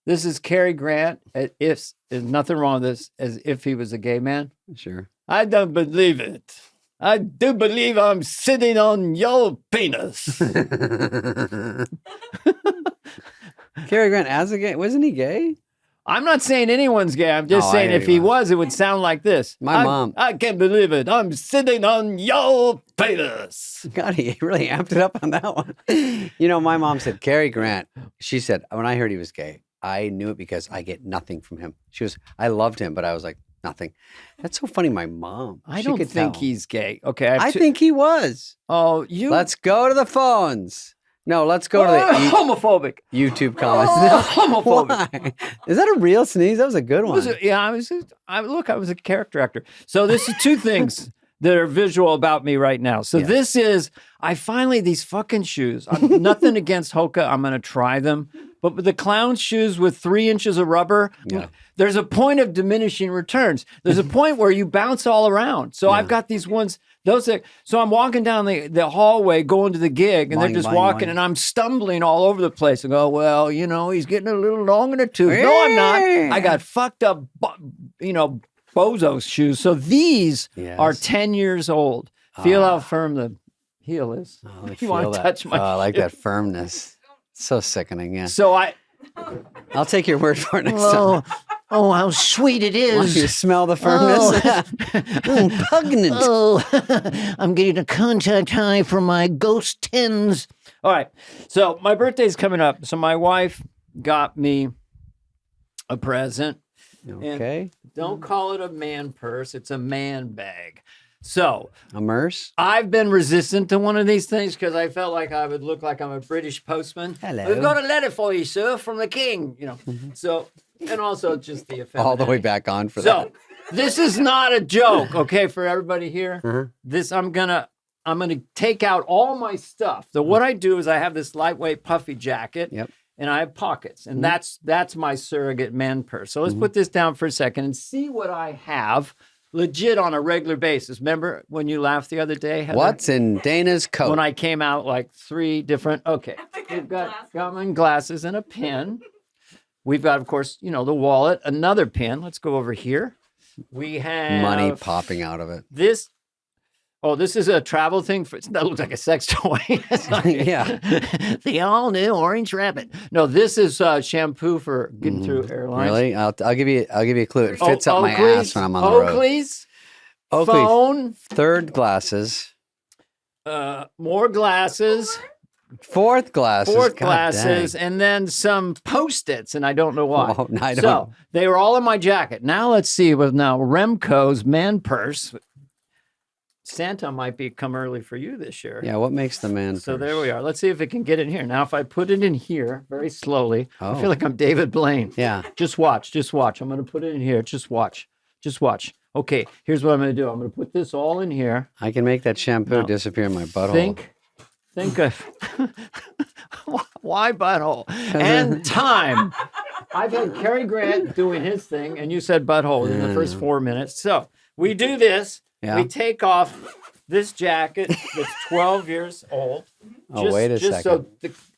This is Cary Grant. If there's nothing wrong with this, as if he was a gay man. Sure. I don't believe it. I do believe I'm sitting on your penis. Cary Grant as a gay, wasn't he gay? I'm not saying anyone's gay. I'm just saying if he was, it would sound like this. My mom. I can't believe it. I'm sitting on your penis. God, he really amped it up on that one. You know, my mom said, Cary Grant, she said, when I heard he was gay, I knew it because I get nothing from him. I loved him, but I was like, nothing. That's so funny. My mom. I don't think he's gay. Okay. I think he was. Oh, Let's go to the phones. No, let's go to the homophobic YouTube comments. Homophobic. Why? Is that a real sneeze? That was a good one. I was a character actor. So this is two things that are visual about me right now. So this is, these fucking shoes. Nothing against Hoka. I'm going to try them. But with the clown shoes with 3 inches of rubber, there's a point of diminishing returns. There's a point where you bounce all around. So I've got these ones. So I'm walking down the hallway going to the gig, and they're just walking, and I'm stumbling all over the place. And go, well, you know, he's getting a little long in the tooth. No, I'm not. I got fucked up, Bozo's shoes. So these are 10 years old. Feel how firm the heel is. Oh, you want to touch my? I like that firmness. So sickening. Yeah. So I'll take your word for it next time. Oh, how sweet it is. Want you to smell the firmness? Pugnant. Oh, I'm getting a contact high from my Ghost 10s. All right. So my birthday's coming up. So my wife got me a present. Okay. And don't call it a man purse. It's a man bag. So a merce? I've been resistant to one of these things because I felt like I would look like I'm a British postman. Hello. We've got a letter for you, sir, from the king. You know. So, and also just the effect. All the way back on for that. So this is not a joke, okay, for everybody here. This I'm gonna take out all my stuff. So what I do is I have this lightweight puffy jacket. Yep. And I have pockets, and that's my surrogate man purse. So let's put this down for a second and see what I have legit on a regular basis. Remember when you laughed the other day, Heather? What's in Dana's coat? When I came out like 3 different, we've got my glasses and a pen. We've got, of course, the wallet, another pen. Let's go over here. We have money popping out of it. This is a travel thing. That looks like a sex toy. Yeah. The all-new orange rabbit. No, this is shampoo for getting through airlines. Really? I'll give you a clue. It fits up my ass when I'm on the road. Oakley's phone. 3rd glasses. More glasses. 4th glasses. 4th glasses, and then some Post-its, and I don't know why. Oh, I don't so they were all in my jacket. Now let's see with Remco's man purse. Santa might come early for you this year. Yeah, what makes the man So purse? there we are. Let's see if it can get in here. Now, if I put it in here very slowly, I feel like I'm David Blaine. Yeah. Just watch. I'm going to put it in here. Just watch. Okay, here's what I'm going to do. I'm going to put this all in here. I can make that shampoo disappear in my butthole. Think of why butthole and time. I've had Cary Grant doing his thing, and you said butthole in the first 4 minutes. So we do this. Yeah. We take off this jacket that's 12 years old. Wait a second. So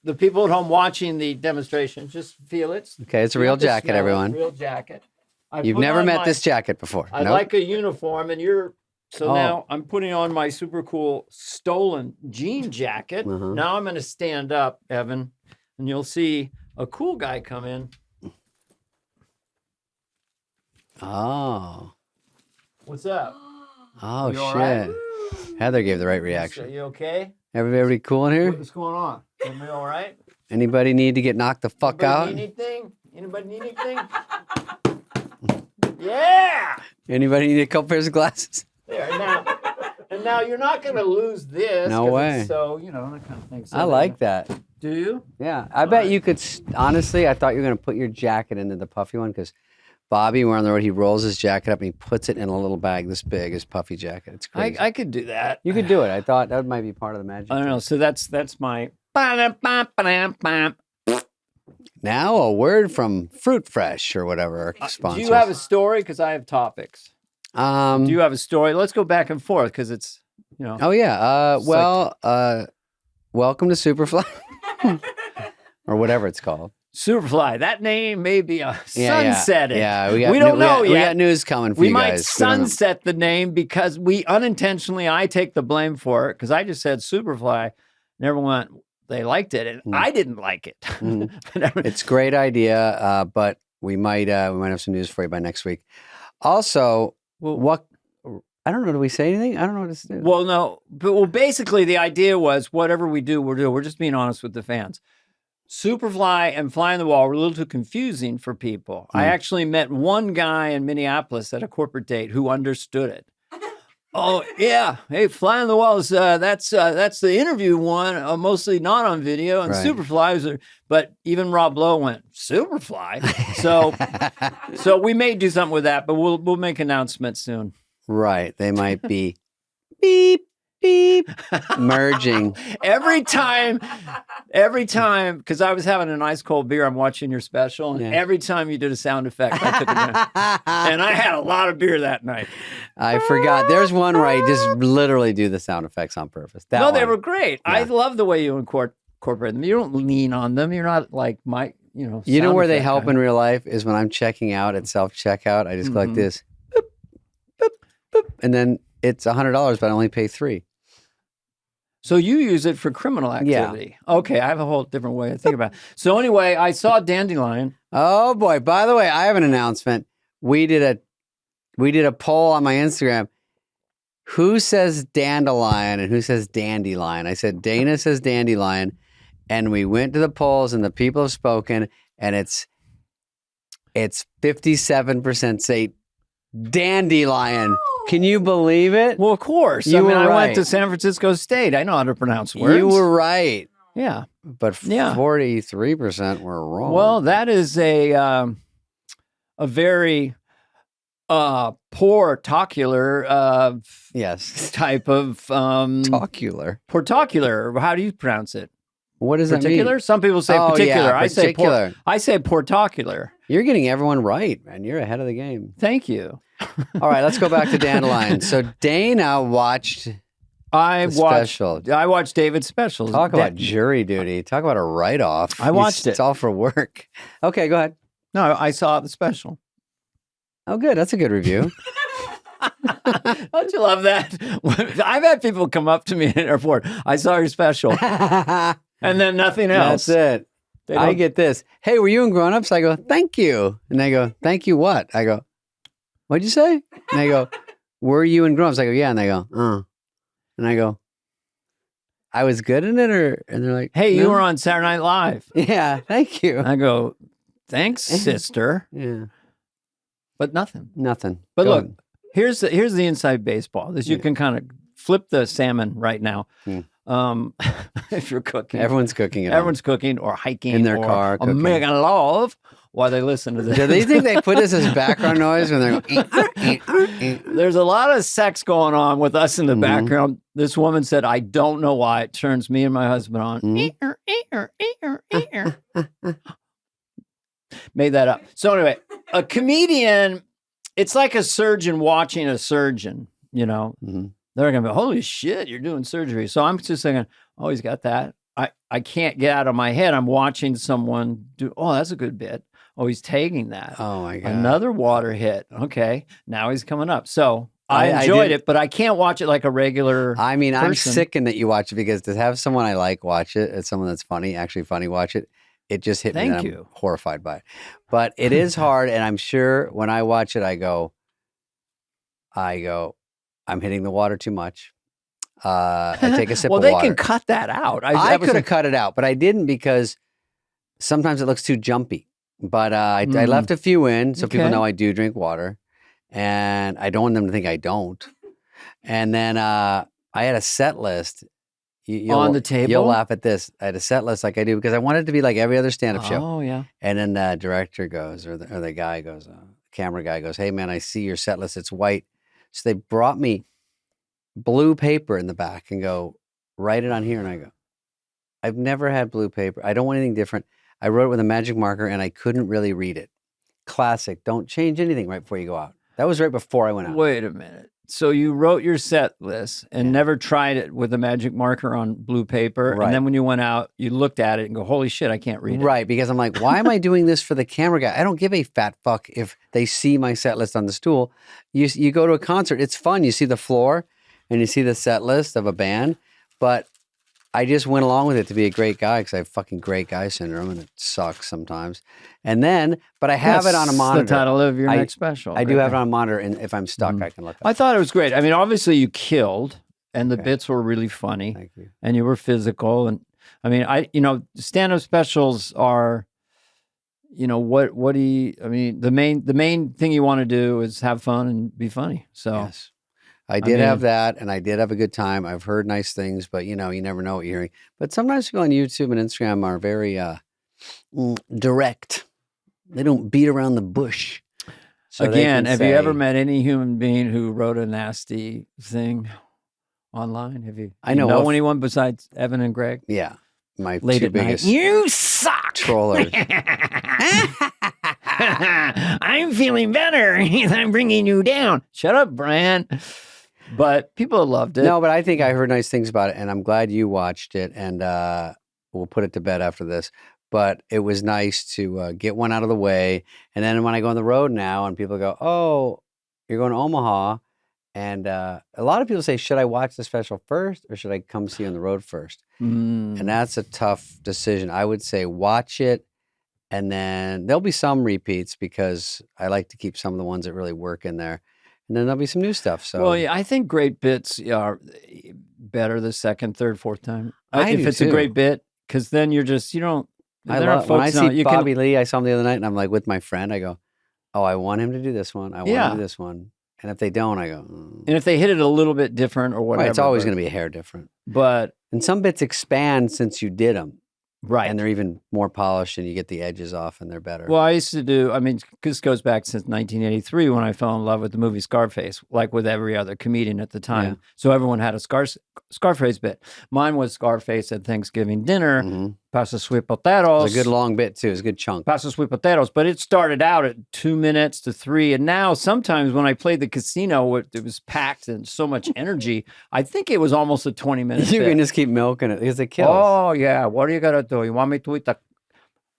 the people at home watching the demonstration just feel it. Okay, it's a real jacket, everyone. Real jacket. You've never met this jacket before. I like a uniform, and now I'm putting on my super cool stolen jean jacket. Now I'm going to stand up, Evan, and you'll see a cool guy come in. Oh. What's up? Oh, You all shit. right? Heather gave the right reaction. Are you okay? Everybody cool in here? What's going on? Everybody all right? Anybody need to get knocked the fuck out? Anybody need anything? Yeah! Anybody need a couple pairs of glasses? There, now you're not going to lose this. No way. So, that kind of thing. So I like that. Do you? Yeah. I bet you could, honestly, I thought you were going to put your jacket into the puffy one because Bobby, we're on the road, he rolls his jacket up and he puts it in a little bag this big, his puffy jacket. It's crazy. I could do that. You could do it. I thought that might be part of the magic. I don't know. So that's my... Now a word from Fruit Fresh or whatever sponsors. Do you have a story? Because I have topics. Do you have a story? Let's go back and forth because it's, Oh, yeah. Welcome to Superfly. Or whatever it's called. Superfly. That name may be a Yeah, sunsetted. yeah. We don't know We yet. got news coming for We you might guys. We don't know. sunset the name because we unintentionally, I take the blame for it because I just said Superfly and everyone, they liked it and I didn't like it. It's a great idea, but we might have some news for you by next week. Also, what I don't know. Do we say anything? I don't know what to do. Well, no. But basically the idea was whatever we do, we'll do. We're just being honest with the fans. Superfly and Fly on the Wall were a little too confusing for people. I actually met one guy in Minneapolis at a corporate date who understood it. Oh yeah, hey, Fly on the Wall is that's the interview one, mostly not on video, and Superfly was. But even Rob Lowe went Superfly, so we may do something with that, but we'll make announcements soon. Right, they might be beep beep merging every time, because I was having an ice cold beer. I'm watching your special, and every time you did a sound effect, I took a drink, and I had a lot of beer that night. I forgot. There's one where I just literally do the sound effects on purpose. They were great. Yeah. I love the way you incorporate them. You don't lean on them. You're not like my, You know where they help in real life is when I'm checking out at self-checkout. I just go like this, boop, boop, boop, and then it's $100, but I only pay $3. So you use it for criminal activity. Yeah. Okay, I have a whole different way to think about it. So anyway, I saw Dandelion. Oh boy, by the way, I have an announcement. We did a poll on my Instagram. Who says Dandelion and who says Dandelion? I said Dana says Dandelion, and we went to the polls and the people have spoken, and it's 57% say Dandelion. Can you believe it? Well, of course. I went to San Francisco State. I know how to pronounce words. You were right. Yeah. But 43% were wrong. Well, that is a very portocular type of portocular. How do you pronounce it? What does that mean? Some people say particular. Yeah, particular. I say portocular. You're getting everyone right, man. You're ahead of the game. Thank you. All right, let's go back to Dandelion. So Dana watched special. I watched David's specials. Talk about jury duty. Talk about a write-off. I watched it. It's all for work. Okay, go ahead. No, I saw the special. Oh, good. That's a good review. Don't you love that? I've had people come up to me in an airport. I saw your special. And then nothing else. That's it. I get this. Hey, were you in Grown Ups? I go, thank you. And they go, thank you what? I go, what'd you say? And they go, were you in Grown Ups? I go, yeah. And they go, And I go, I was good in it? And they're like, hey, you were on Saturday Night Live. Yeah, thank you. I go, thanks, sister. Yeah. But nothing. Nothing. But look, here's the inside baseball. You can kind of flip the salmon right now. If you're cooking. Everyone's cooking. Everyone's cooking or hiking in their car. Or making love while they listen to this. Do they think they put this as background noise when they're going? There's a lot of sex going on with us in the background. This woman said, I don't know why it turns me and my husband on. Made that up. So anyway, a comedian, it's like a surgeon watching a surgeon, They're going to be, holy shit, you're doing surgery. So I'm just thinking, oh, he's got that. I can't get out of my head. I'm watching someone do, oh, that's a good bit. Oh, he's tagging that. Oh, my God. Another water hit. Okay. Now he's coming up. So I enjoyed it, but I can't watch it like a regular I'm person. sickened that you watch it because to have someone I like watch it, it's someone that's actually funny watch it, it just hit me. Thank you. I'm horrified by it. But it is hard, and I'm sure when I watch it, I go, I'm hitting the water too much. I take a sip of water. Well, they can cut that out. I could have cut it out, but I didn't because sometimes it looks too jumpy. But I left a few in so people know I do drink water. And I don't want them to think I don't. And then I had a set list. On the table? You'll laugh at this. I had a set list like I do because I wanted it to be like every other stand-up show. Oh, yeah. And then the director goes, or the guy goes, camera guy goes, hey, man, I see your set list. It's white. So they brought me blue paper in the back and go, write it on here. And I go, I've never had blue paper. I don't want anything different. I wrote it with a magic marker and I couldn't really read it. Classic. Don't change anything right before you go out. That was right before I went out. Wait a minute. So you wrote your set list and never tried it with a magic marker on blue paper. Right. And then when you went out, you looked at it and go, holy shit, I can't read it. Right, because I'm like, why am I doing this for the camera guy? I don't give a fat fuck if they see my set list on the stool. You go to a concert, it's fun. You see the floor and you see the set list of a band, but I just went along with it to be a great guy because I have fucking great guy syndrome and it sucks sometimes. And then, but I have it on a monitor. That's the title of your next special. I do have it on a monitor, and if I'm stuck, I can look up. I thought it was great. I mean, obviously you killed, and the bits were really funny. Thank you. And you were physical. And I mean, stand-up specials are, what do you, I mean, the main thing you want to do is have fun and be funny. So. Yes. I did have that, and I did have a good time. I've heard nice things, but you never know what you're hearing. But sometimes people on YouTube and Instagram are very direct. They don't beat around the bush. So again, have you ever met any human being who wrote a nasty thing online? Have you? I know anyone besides Evan and Greg? Yeah, my Late two biggest. You suck, trollers. I'm feeling better. I'm bringing you down. Shut up, Brian. But people loved it. No, but I think I heard nice things about it, and I'm glad you watched it, and we'll put it to bed after this. But it was nice to get one out of the way. And then when I go on the road now and people go, oh, you're going to Omaha. And a lot of people say, should I watch the special first or should I come see you on the road first? And that's a tough decision. I would say watch it. And then there'll be some repeats because I like to keep some of the ones that really work in there. And then there'll be some new stuff. So, well, yeah, I think great bits are better the second, third, fourth time. If it's too. A great bit, because then you're just, you don't. When I see Bobby Lee, I saw him the other night, and I'm like with my friend, I go, oh, I want him to do this one. I want him to do this one. And if they don't, I go. And if they hit it a little bit different or whatever. Right, it's always going to be a hair different. And some bits expand since you did them. Right. And they're even more polished and you get the edges off and they're better. Well, I used to do, this goes back since 1983 when I fell in love with the movie Scarface, like with every other comedian at the time. Yeah. So everyone had a Scarface bit. Mine was Scarface at Thanksgiving dinner, pasta sweet potatoes. It's a good long bit too. It's a good chunk. Pasta sweet potatoes. But it started out at 2 minutes to 3. And now sometimes when I played the casino, it was packed and so much energy. I think it was almost a 20-minute You bit. can just keep milking it because it kills. Oh, yeah. What are you going to do? You want me to eat the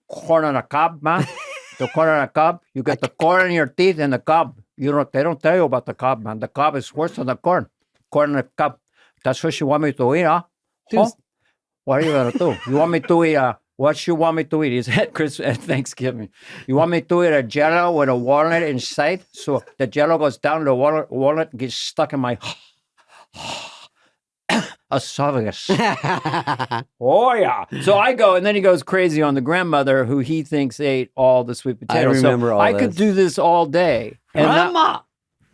corn on the cob, man? The corn on the cob? You got the corn in your teeth and the cob. They don't tell you about the cob, man. The cob is worse than the corn. Corn on the cob. That's what you want me to eat, huh? What are you going to do? You want me to eat what you want me to eat? Is at Thanksgiving. You want me to eat a Jello with a walnut inside? So the Jello goes down, the walnut gets stuck in my esophagus. Oh, yeah. So I go, and then he goes crazy on the grandmother who he thinks ate all the sweet potatoes. I remember all I could do this all day. And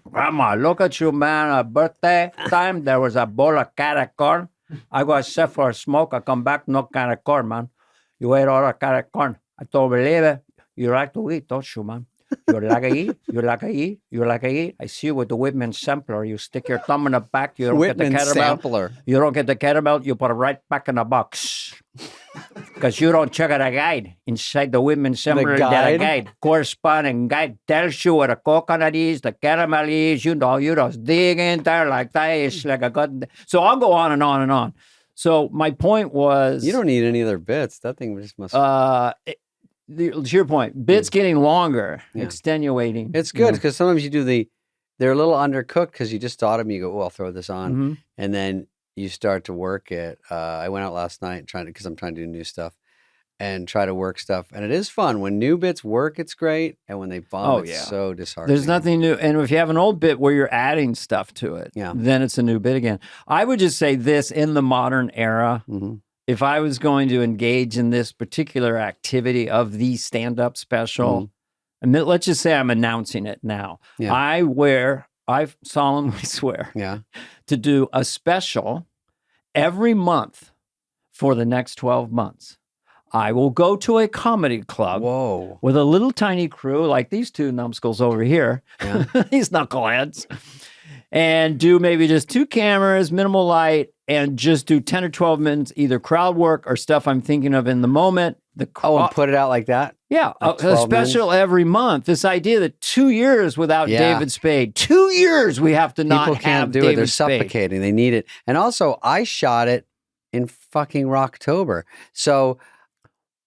Grandma, look at you, man. Birthday time, there was a bowl of carrot corn. I go except for a smoke. I come back, no carrot corn, man. You ate all the carrot corn. I don't believe it. You like to eat, don't you, man? You like to eat. You like to eat. You like to eat. I see you with the Whitman sampler. You stick your thumb in the back. You don't Whitman get the caramel. sampler. You don't get the caramel. You put it right back in the box. Because you don't check out a guide. Inside the Whitman sampler, there's a guide. Corresponding guide tells you what the coconut is, the caramel is. You just dig in there like that. It's like a good. So I'll go on and on and on. So my point was. You don't need any other bits. That thing just must. To your point, bits getting longer, extenuating. It's good because sometimes you do they're a little undercooked because you just thought of them. You go, oh, I'll throw this on. And then you start to work it. I went out last night because I'm trying to do new stuff and try to work stuff. And it is fun. When new bits work, it's great. And when they bomb, it's so disheartening. There's nothing new. And if you have an old bit where you're adding stuff to it, then it's a new bit again. I would just say this in the modern era. If I was going to engage in this particular activity of the stand-up special, and let's just say I'm announcing it now. I solemnly swear to do a special every month for the next 12 months. I will go to a comedy club with a little tiny crew like these two numbskulls over here, these knuckleheads. and do maybe just 2 cameras, minimal light, and just do 10 or 12 minutes, either crowd work or stuff I'm thinking of in the moment. And put it out like that? Yeah, Like a 12 special minutes? every month. This idea that 2 years without Yeah. David Spade, 2 years we have to not People have can't do David it. They're Spade. suffocating. They need it. And also, I shot it in fucking Rocktober. So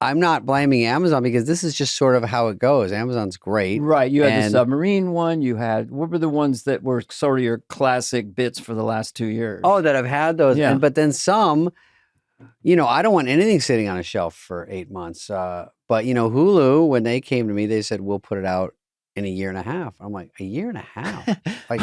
I'm not blaming Amazon because this is just sort of how it goes. Amazon's great. Right, you had the And- submarine one. You had, what were the ones that were sort of your classic bits for the last 2 years? Oh, that I've had those. Yeah. But then some, I don't want anything sitting on a shelf for 8 months. But, Hulu, when they came to me, they said, we'll put it out in a year and a half. I'm like, a year and a half? Like,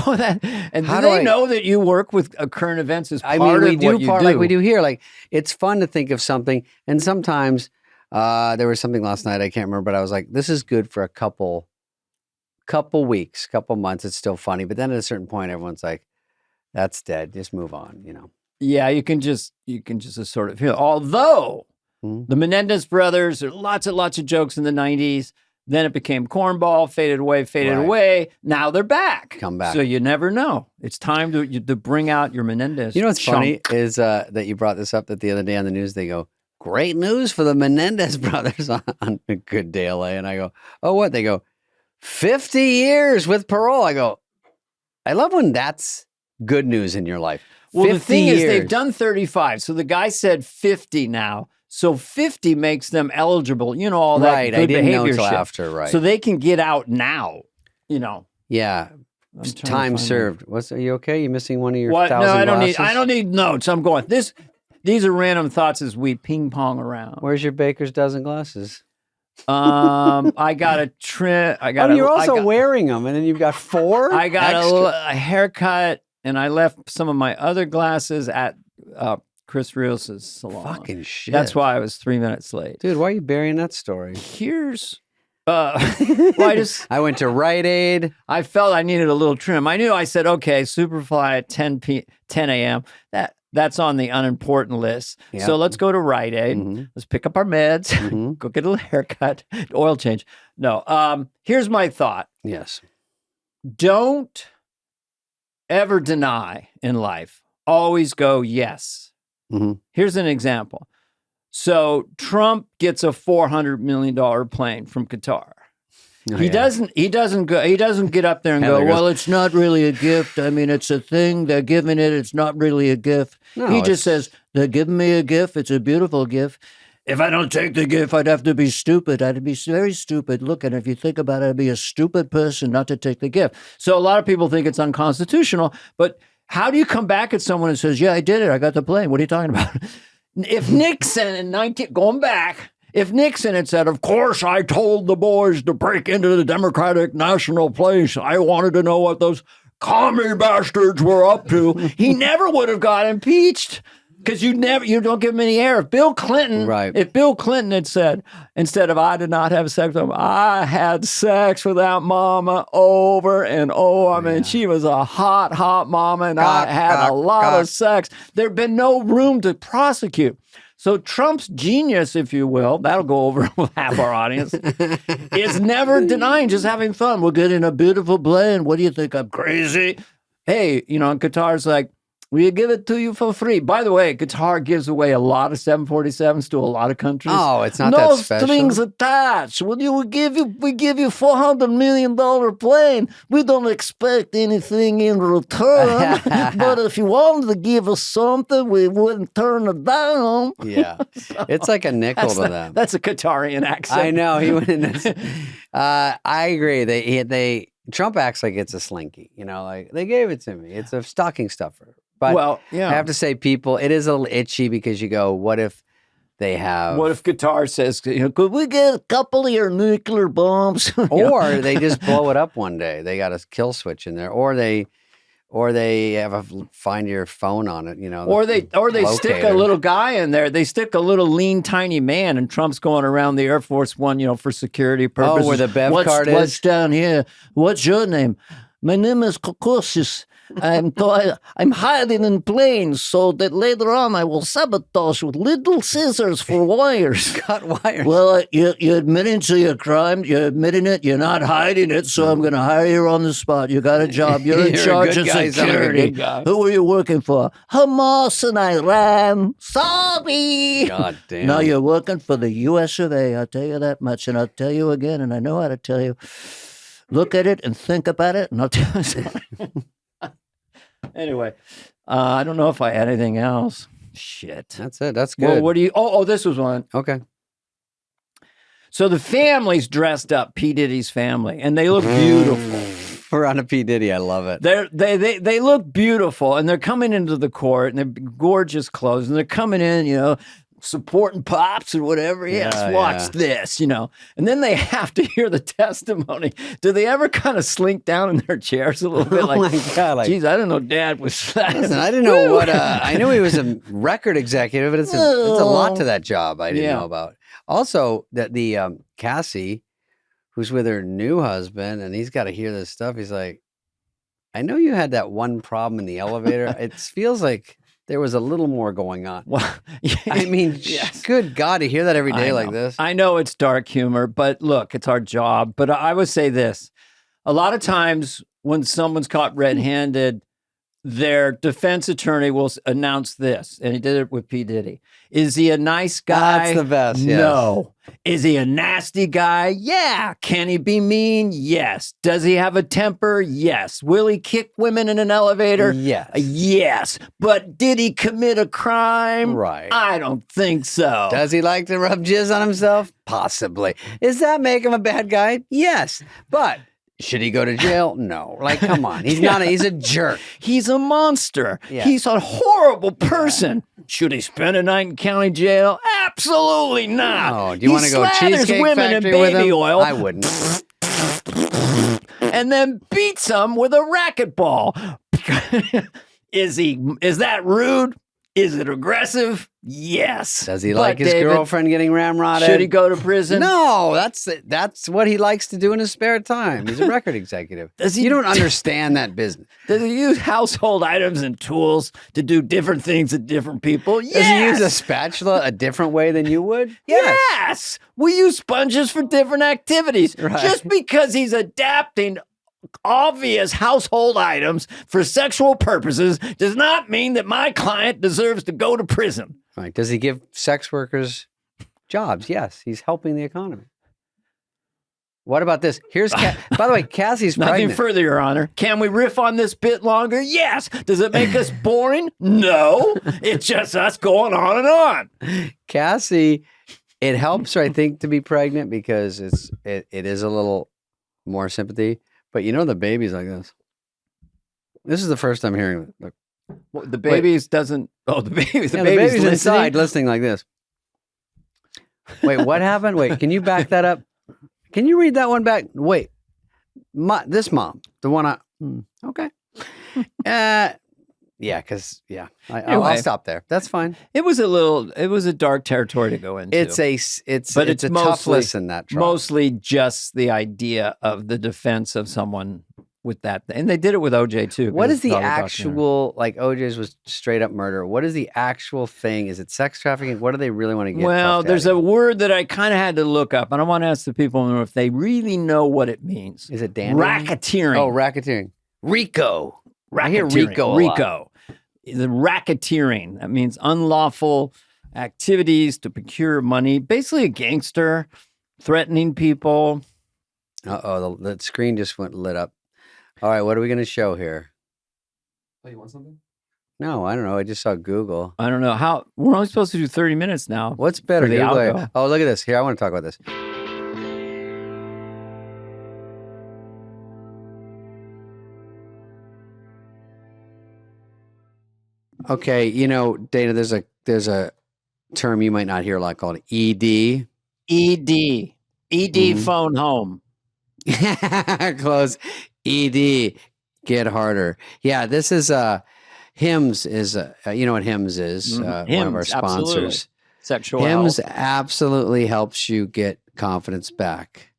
and how do do they I- know that you work with current events as part we of do what you part do? like we do here. Like, it's fun to think of something. And sometimes there was something last night, I can't remember, but I was like, this is good for a couple weeks, couple months. It's still funny. But then at a certain point, everyone's like, that's dead. Just move on, Yeah, you can just sort of feel. Although Mhm. the Menendez brothers, there are lots and lots of jokes in the 90s. Then it became cornball, faded Right. away. Now they're back. Come back. So you never know. It's time to bring out your Menendez. You know what's chunk. funny is that you brought this up that the other day on the news, they go, great news for the Menendez brothers on a Good Day LA. And I go, oh, what? They go, 50 years with parole. I go, I love when that's good news in your life. Well, the 50 thing is, years. they've done 35. So the guy said 50 now. So 50 makes them eligible. All that Right. good I didn't know behavior until shit. after, right. So they can get out now. yeah. I'm trying to Time find served. Are you okay? You missing one of your What? No, 1,000 I don't glasses? need. I don't need notes. I'm going. These are random thoughts as we ping pong around. Where's your baker's dozen glasses? I got a trim. I got. You're I also got, wearing them, and then you've got 4. I got extra. a haircut, and I left some of my other glasses at Chris Rios' salon. Fucking shit. That's why I was 3 minutes late. Dude, why are you burying that story? Here's. Well, I went to Rite Aid. I felt I needed a little trim. I knew. I said, okay, Superfly at 10 a.m. That's on the unimportant list. Yeah. So let's go to Rite Aid. Mhm. Let's pick up our meds. Mhm. Go get a little haircut, oil change. No. Here's my thought. Yes. Don't ever deny in life. Always go yes. Mhm. Here's an example. So Trump gets a $400 million plane from Qatar. Oh, He yeah. doesn't get up there and Heather go, goes- well, it's not really a gift. I mean, it's a thing. They're giving it. It's not really a gift. No, He just it's- says, they're giving me a gift. It's a beautiful gift. If I don't take the gift, I'd have to be stupid. I'd be very stupid. Look, and if you think about it, I'd be a stupid person not to take the gift. So a lot of people think it's unconstitutional, but how do you come back at someone and says, yeah, I did it. I got the plane. What are you talking about? If Nixon if Nixon had said, of course, I told the boys to break into the Democratic National Place. I wanted to know what those commie bastards were up to. He never would have got impeached because you don't give him any air. If Bill Clinton had said, instead of I did not have sex with him, I had sex with that mama over and over. I mean, she was a hot, hot mama and I had a lot of sex. There'd been no room to prosecute. So Trump's genius, if you will, that'll go over with half our audience, is never denying, just having fun. We're getting a beautiful plane. What do you think? I'm crazy. Hey, and Qatar's like, we give it to you for free. By the way, Qatar gives away a lot of 747s to a lot of countries. Oh, it's not no that special. strings attached. We give you $400 million plane. We don't expect anything in return. But if you wanted to give us something, we wouldn't turn it down. Yeah. It's like a nickel to them. That's a Qatarian accent. I know. He went in this. I agree. They Trump acts like it's a slinky. Like they gave it to me. It's a stocking stuffer. But Well, yeah. I have to say, people, it is a little itchy because you go, what if they have... What if Qatar says, could we get a couple of your nuclear bombs? Or they just blow it up one day. They got a kill switch in there. Or they have a find your phone on it, Or they stick a little guy in there. They stick a little lean, tiny man, and Trump's going around the Air Force One, for security purposes. where the Bev card What's is? down here? What's your name? My name is Kokosis. I'm hiding in planes so that later on I will sabotage with little scissors for wires. Cut wires. Well, you're admitting to your crime. You're admitting it. You're not hiding it. So I'm going to hire you on the spot. You got a job. You're in You're a charge good of guy, sound like a security. good guy. Who are you working for? Hamas in Iran. Sorry. God damn. No, you're working for the U.S. of A. I'll tell you that much, and I'll tell you again, and I know how to tell you. Look at it and think about it, and I'll tell you. Anyway, I don't know if I had anything else. Shit. That's it. That's good. Well, what do you? Oh, this was one. Okay. So the family's dressed up, P. Diddy's family, and they look beautiful. We're on a P. Diddy. I love it. They look beautiful, and they're coming into the court, and they're gorgeous clothes, and they're coming in, supporting Pops or whatever. Yes, watch this, And then they have to hear the testimony. Do they ever kind of slink down in their chairs a little bit? Oh my God. Geez, I didn't know Dad was that. Listen, I didn't know what, I knew he was a record executive, but it's a lot to that job I didn't know about. Also, that the Cassie, who's with her new husband, and he's got to hear this stuff. He's like, I know you had that one problem in the elevator. It feels like there was a little more going on. Well, I mean, good God, to hear that every day like this. I know it's dark humor, but look, it's our job. But I would say this. A lot of times when someone's caught red-handed, their defense attorney will announce this, and he did it with P. Diddy. Is he a nice guy? That's the best, yes. No. Is he a nasty guy? Yeah. Can he be mean? Yes. Does he have a temper? Yes. Will he kick women in an elevator? Yes. Yes. But did he commit a crime? Right. I don't think so. Does he like to rub jizz on himself? Possibly. Does that make him a bad guy? Yes. But should he go to jail? No. Like, come on. He's not. He's a jerk. He's a monster. Yeah. He's a horrible person. Yeah. Should he spend a night in county jail? Absolutely not. Oh, do you want to go Cheesecake women Factory in with baby him? oil? I wouldn't. And then beats them with a racquetball. Is that rude? Is it aggressive? Yes. Does he like his girlfriend getting ramrodded? Should he go to prison? No, that's what he likes to do in his spare time. He's a record executive. You don't understand that business. Does he use household items and tools to do different things to different people? Yes. Does he use a spatula a different way than you would? Yes. Yes. We use sponges for different activities. Right. Just because he's adapting obvious household items for sexual purposes does not mean that my client deserves to go to prison. Right. Does he give sex workers jobs? Yes. He's helping the economy. What about this? Here's by the way, Cassie's Nothing pregnant. Further, Your Honor. Can we riff on this bit longer? Yes. Does it make us boring? No. It's just us going on and on. Cassie, it helps her, I think, to be pregnant because it is a little more sympathy. But the baby's like this. This is the first time hearing it. Look. Well, the baby's doesn't. Oh, the baby's inside listening like this. Wait, what happened? Wait, can you back that up? Can you read that one back? Wait, this mom, the one okay. Because I'll stop there. That's fine. It was a dark territory to go into. It's a tough listen, that trial. Mostly just the idea of the defense of someone with that. And they did it with OJ too. What is the actual, like OJ's was straight up murder. What is the actual thing? Is it sex trafficking? What do they really want to get? Well, there's a word that I kind of had to look up, and I want to ask the people if they really know what it means. Is it dandelion? Racketeering. Oh, racketeering. RICO. I hear RICO. The racketeering. That means unlawful activities to procure money. Basically a gangster threatening people. Uh-oh, the screen just went lit up. All right, what are we going to show here? Oh, you want something? No, I don't know. I just saw Google. I don't know. How we're only supposed to do 30 minutes now. What's better? Oh, look at this. Here, I want to talk about this. Okay, Dana, there's a term you might not hear a lot called ED. ED phone home. Close. ED, get harder. Yeah, this is Hims is you know what Hims is? Hims, one of our sponsors. Absolutely. Sexual Hims health. absolutely helps you get confidence back.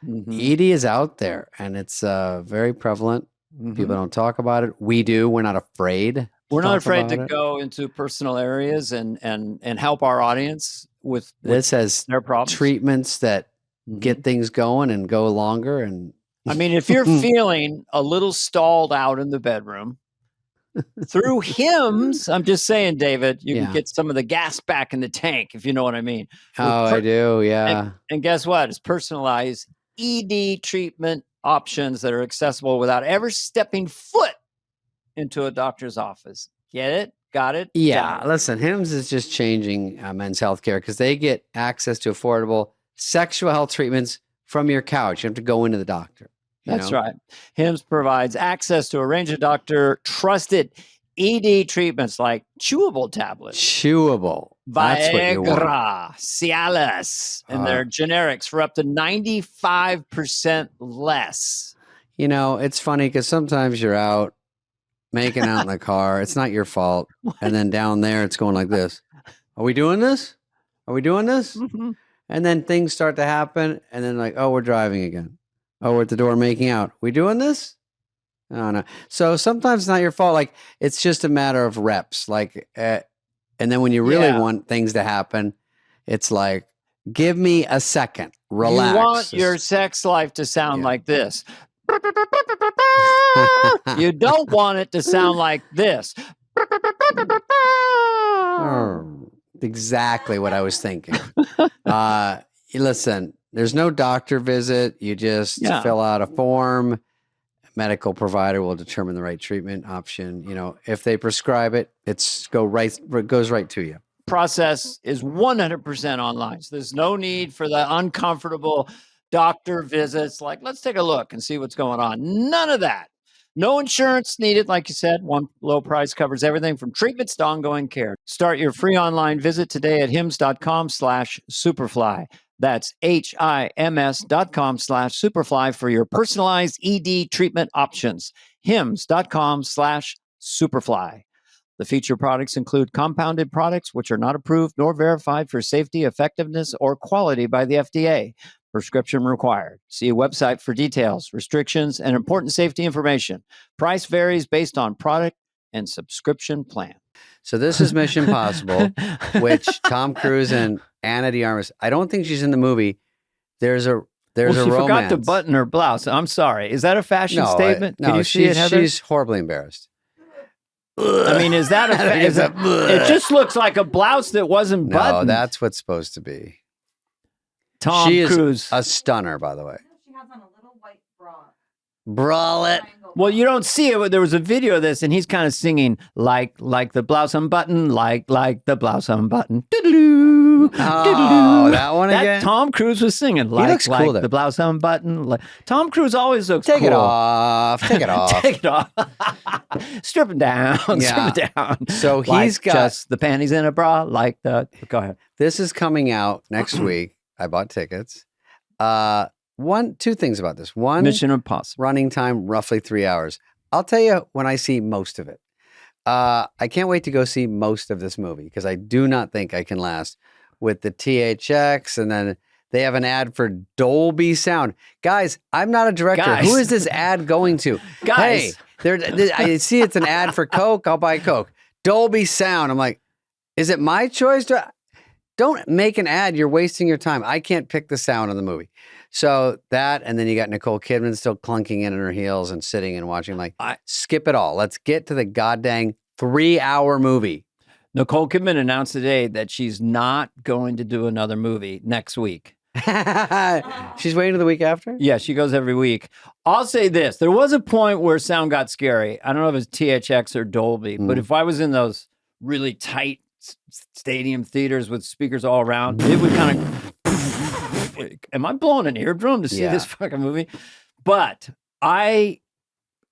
ED is out there and it's very prevalent. People don't talk about it. We do. We're not afraid. We're not talk afraid to about it. go into personal areas and help our audience with This has their problems. treatments that get things going and go longer. And I mean, if you're feeling a little stalled out in the bedroom, through hymns, I'm just saying, David, you can get some of the gas back in the tank, if you know what I mean. I do, yeah. And guess what? It's personalized ED treatment options that are accessible without ever stepping foot into a doctor's office. Get it? Got it? Yeah, listen, HIMSS is just changing men's health care because they get access to affordable sexual health treatments from your couch. You have to go into the doctor. That's right. HIMSS provides access to a range of doctor trusted ED treatments like chewable tablets. Chewable. That's what you want. Viagra, Cialis, and their generics for up to 95% less. You know, it's funny because sometimes you're out making out in the car. It's not your fault. And then down there, it's going like this. Are we doing this? Are we doing this? And then things start to happen. And then like, oh, we're driving again. Oh, we're at the door making out. We doing this? Oh, no. So sometimes it's not your fault. Like, it's just a matter of reps. Like, and then when you really want things to happen, it's like, give me a second. Relax. You want your sex life to sound like this. You don't want it to sound like this. Exactly what I was thinking. Listen, there's no doctor visit. You just fill out a form. Medical provider will determine the right treatment option. You know, if they prescribe it, it goes right to you. Process is 100% online. So there's no need for the uncomfortable doctor visits. Like, let's take a look and see what's going on. None of that. No insurance needed. Like you said, one low price covers everything from treatments to ongoing care. Start your free online visit today at hims.com/superfly. That's HIMS.com/superfly for your personalized ED treatment options. HIMS.com/superfly. The featured products include compounded products which are not approved nor verified for safety, effectiveness, or quality by the FDA. Prescription required. See a website for details, restrictions, and important safety information. Price varies based on product and subscription plan. So this is Mission Impossible, which Tom Cruise and Ana de Armas. I don't think she's in the movie. There's a she romance. forgot to button her blouse. I'm sorry. Is that a fashion statement? No, Can you see it, Heather? She's horribly embarrassed. I mean, is that it just looks like a blouse that wasn't buttoned. No, that's what's supposed to be. Tom Cruise. Is a stunner, by the way. She has on a little white bra. Bralette. Well, you don't see it, but there was a video of this, and he's kind of singing like the blouse unbuttoned, like the blouse unbuttoned. Oh, that one again? Tom Cruise was singing like, looks cool, the blouse unbuttoned. Like, Tom Cruise always looks Take cool. it off. Take it off. Take it off. Strip it down. Strip it down. So he's got just the panties in a bra, like the. Go ahead. This is coming out next week. I bought tickets. Two things about this. One, Mission Impossible. Running time, roughly 3 hours. I'll tell you when I see most of it. I can't wait to go see most of this movie because I do not think I can last with the THX, and then they have an ad for Dolby Sound. Guys, I'm not a director. Guys. Who is this ad going to? Guys. Hey, I see it's an ad for Coke. I'll buy Coke. Dolby Sound. I'm like, is it my choice? Don't make an ad. You're wasting your time. I can't pick the sound of the movie. So that, and then you got Nicole Kidman still clunking in her heels and sitting and watching. Like, skip it all. Let's get to the goddamn 3-hour movie. Nicole Kidman announced today that she's not going to do another movie next week. She's waiting to the week after? Yeah, she goes every week. I'll say this. There was a point where sound got scary. I don't know if it's THX or Dolby, but if I was in those really tight stadium theaters with speakers all around, it would kind of... Am I blowing an eardrum to see this fucking movie? But my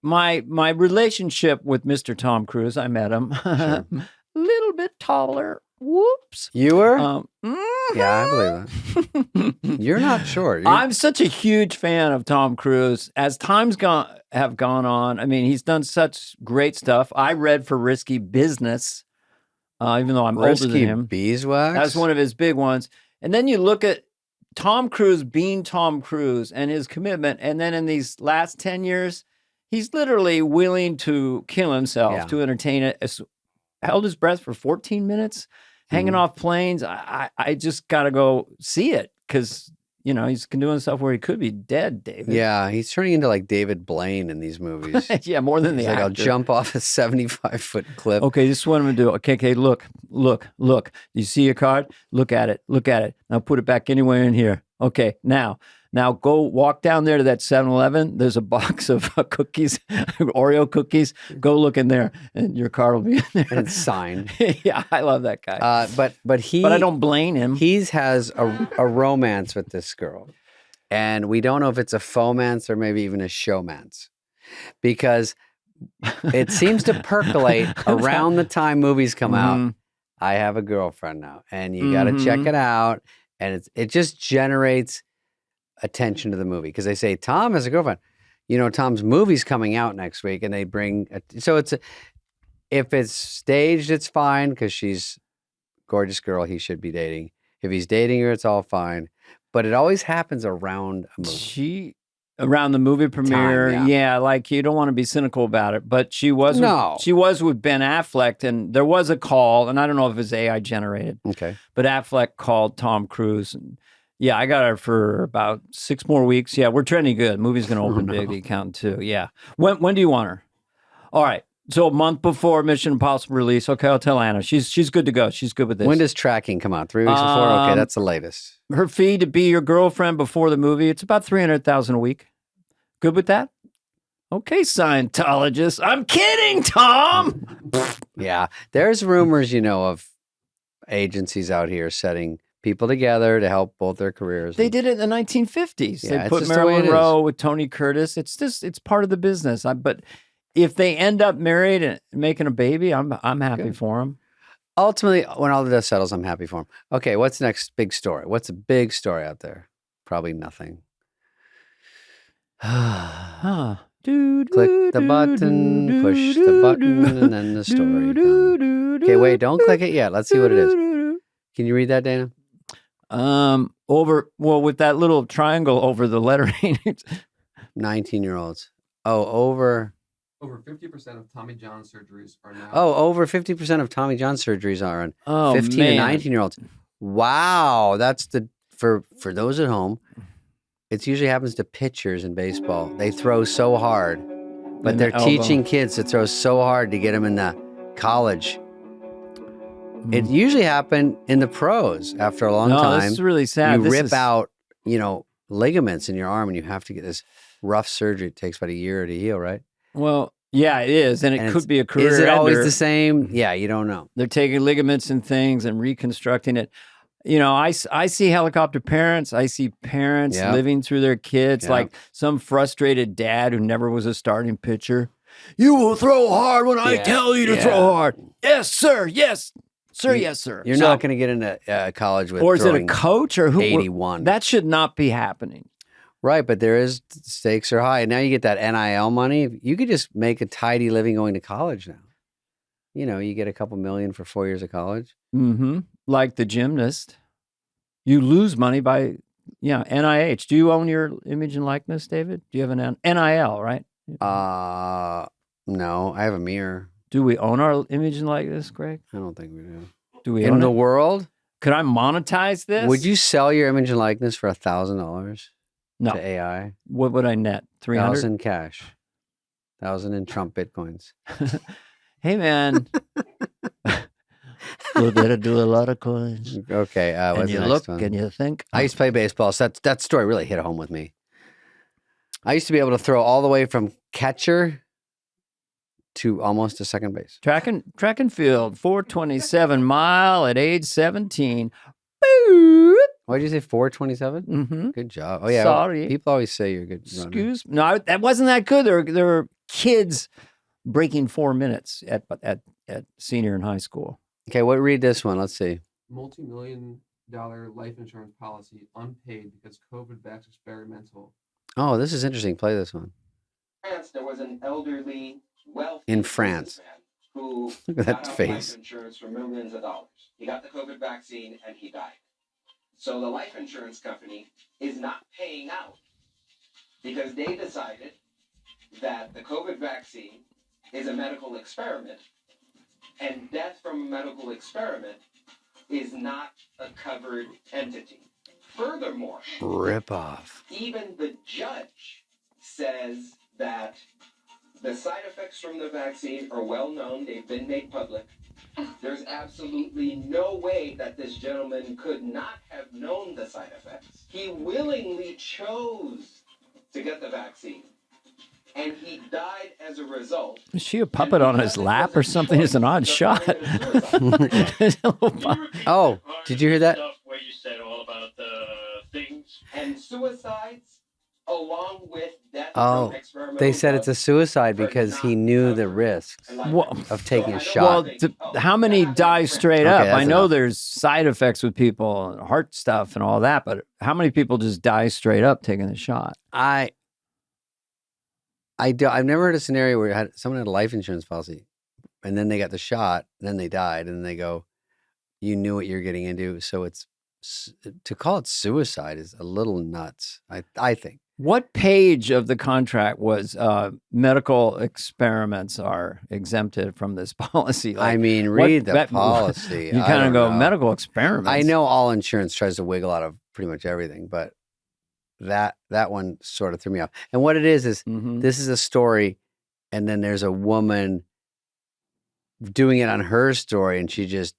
relationship with Mr. Tom Cruise, I met him a little bit taller. Whoops. You were? Yeah, I believe that. You're not sure. I'm such a huge fan of Tom Cruise. As times have gone on, I mean, he's done such great stuff. I read for Risky Business, even though I'm older than him. Beeswax? That's one of his big ones. And then you look at Tom Cruise being Tom Cruise and his commitment. And then in these last 10 years, He's literally willing to kill himself Yeah. to entertain it. Held his breath for 14 minutes, hanging off planes. I just got to go see it because, he's doing stuff where he could be dead, David. Yeah, he's turning into like David Blaine in these movies. Yeah, more than He's the like, I'll actor. jump off a 75-foot cliff. Okay, this is what I'm going to do. Okay, look. You see your card? Look at it. Now put it back anywhere in here. Okay, now go walk down there to that 7-Eleven. There's a box of cookies, Oreo cookies. Go look in there, and your card will be in there. And it's signed. Yeah, I love that guy. But I don't blame him. He has a romance with this girl. And we don't know if it's a Fauxmance or maybe even a Showmance. Because it seems to percolate around the time movies come out. I have a girlfriend now. And you got to check it out. And it just generates attention to the movie. Because they say, Tom has a girlfriend. Tom's movie's coming out next week. And they bring... if it's staged, it's fine. Because she's a gorgeous girl he should be dating. If he's dating her, it's all fine. But it always happens around a movie. Around the movie premiere, yeah. Like you don't want to be cynical about it, but she was with Ben Affleck, and there was a call, and I don't know if it's AI generated. Okay. But Affleck called Tom Cruise, and I got her for about 6 more weeks. Yeah, we're trending good. Movie's going to open big, the account too. Yeah. When do you want her? All right. So a month before Mission Impossible release. Okay, I'll tell Anna. She's good to go. She's good with this. When does tracking come out? 3 weeks before? Okay, that's the latest. Her fee to be your girlfriend before the movie, it's about $300,000 a week. Good with that? Okay, Scientologist. I'm kidding, Tom. Yeah, there's rumors, of agencies out here setting people together to help both their careers. They did it in the 1950s. Yeah, they put Marilyn Monroe with Tony Curtis. It's part of the business. But if they end up married and making a baby, I'm happy for them. Ultimately, when all the dust settles, I'm happy for them. Okay, what's the next big story? What's a big story out there? Probably nothing. Click the button, push the button, and then the story comes. Okay, wait, don't click it yet. Let's see what it is. Can you read that, Dana? With that little triangle over the lettering. 19-year-olds. Over 50% of Tommy John surgeries are now. Over 50% of Tommy John surgeries are on 15 man. and 19-year-olds. Wow, that's for those at home. It usually happens to pitchers in baseball. They throw so hard, but they're teaching kids to throw so hard to get them in the college. It usually happened in the pros after a long time. This is really sad. You rip out, ligaments in your arm, and you have to get this rough surgery. It takes about a year to heal, right? Well, yeah, it is, and it could be a career ender. Is it always ender. the same? Yeah, you don't know. They're taking ligaments and things and reconstructing it. I see helicopter parents. I see parents living through their kids, like some frustrated dad who never was a starting pitcher. You will throw hard when I tell you to throw hard. Yes, sir. Yes, sir. Yes, sir. You're not going to get into college with. Or is it a coach or who? 81. That should not be happening. Right, but stakes are high. And now you get that NIL money. You could just make a tidy living going to college now. You get a couple million for 4 years of college. Mm-hmm. Like the gymnast. You lose money by, NIH. Do you own your image and likeness, David? Do you have an NIL, right? No, I have a mirror. Do we own our image and likeness, Greg? I don't think we do. Do we in the world? Could I monetize this? Would you sell your image and likeness for $1,000? No. To AI? What would I net? 300? 1,000 cash. 1,000 in Trump Bitcoins. Hey, man. We're going to do a lot of coins. Okay. What's and you the next look one? and you think. I used to play baseball, so that story really hit home with me. I used to be able to throw all the way from catcher to almost to second base. Track and field, 427 mile at age 17. Boop. Why did you say 427? Mm-hmm. Good job. Oh, yeah. Sorry. People always say you're good. Excuse me. No, that wasn't that good. There were kids breaking 4 minutes at senior and high school. Okay, read this one. Let's see. Multi-million-dollar life insurance policy unpaid because COVID vax experimental. Oh, this is interesting. Play this one. France, there was an elderly, wealthy in France who look at that got face. Life insurance for millions of dollars. He got the COVID vaccine and he died. So the life insurance company is not paying out because they decided that the COVID vaccine is a medical experiment, and death from a medical experiment is not a covered entity. Furthermore, Rip off. even the judge says that the side effects from the vaccine are well known. They've been made public. There's absolutely no way that this gentleman could not have known the side effects. He willingly chose to get the vaccine, and he died as a result. Is she a puppet on his lap or something? It's an odd shot. Oh, did you hear that? Stuff where you said all about the things. And suicides, along with death Oh, from experimental they said it's a drugs, suicide because he knew the risks Well, of taking a So I shot. well, don't think- how many die straight Okay, up? that's I know enough. there's side effects with people, heart stuff and all that, but how many people just die straight up taking the shot? I've never heard a scenario where someone had a life insurance policy and then they got the shot, then they died, and they go, you knew what you're getting into. So to call it suicide is a little nuts, I think. What page of the contract was medical experiments are exempted from this policy? I mean, what- read the that- policy. You I kind of don't go know. medical experiments. I know all insurance tries to wiggle out of pretty much everything, but that one sort of threw me off. And what it is Mhm. this is a story, and then there's a woman doing it on her story, and she just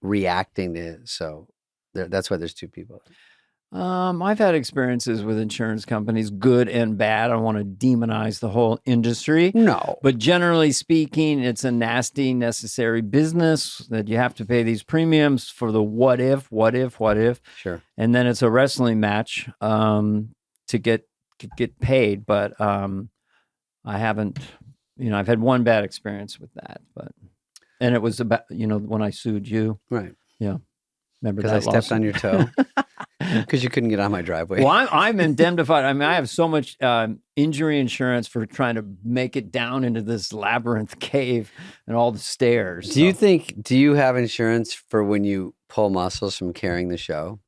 reacting to it. So that's why there's two people. I've had experiences with insurance companies, good and bad. I don't want to demonize the whole industry. No, But generally speaking, it's a nasty, necessary business that you have to pay these premiums for the what if, sure. and then it's a wrestling match to get paid. But I haven't, I've had one bad experience with that. And it was about, when I sued you. Right. Remember Because that I stepped on your toe. Because you couldn't get on my driveway. Well, I'm indemnified. I mean, I have so much injury insurance for trying to make it down into this labyrinth cave and all the stairs. Do you have insurance for when you pull muscles from carrying the show?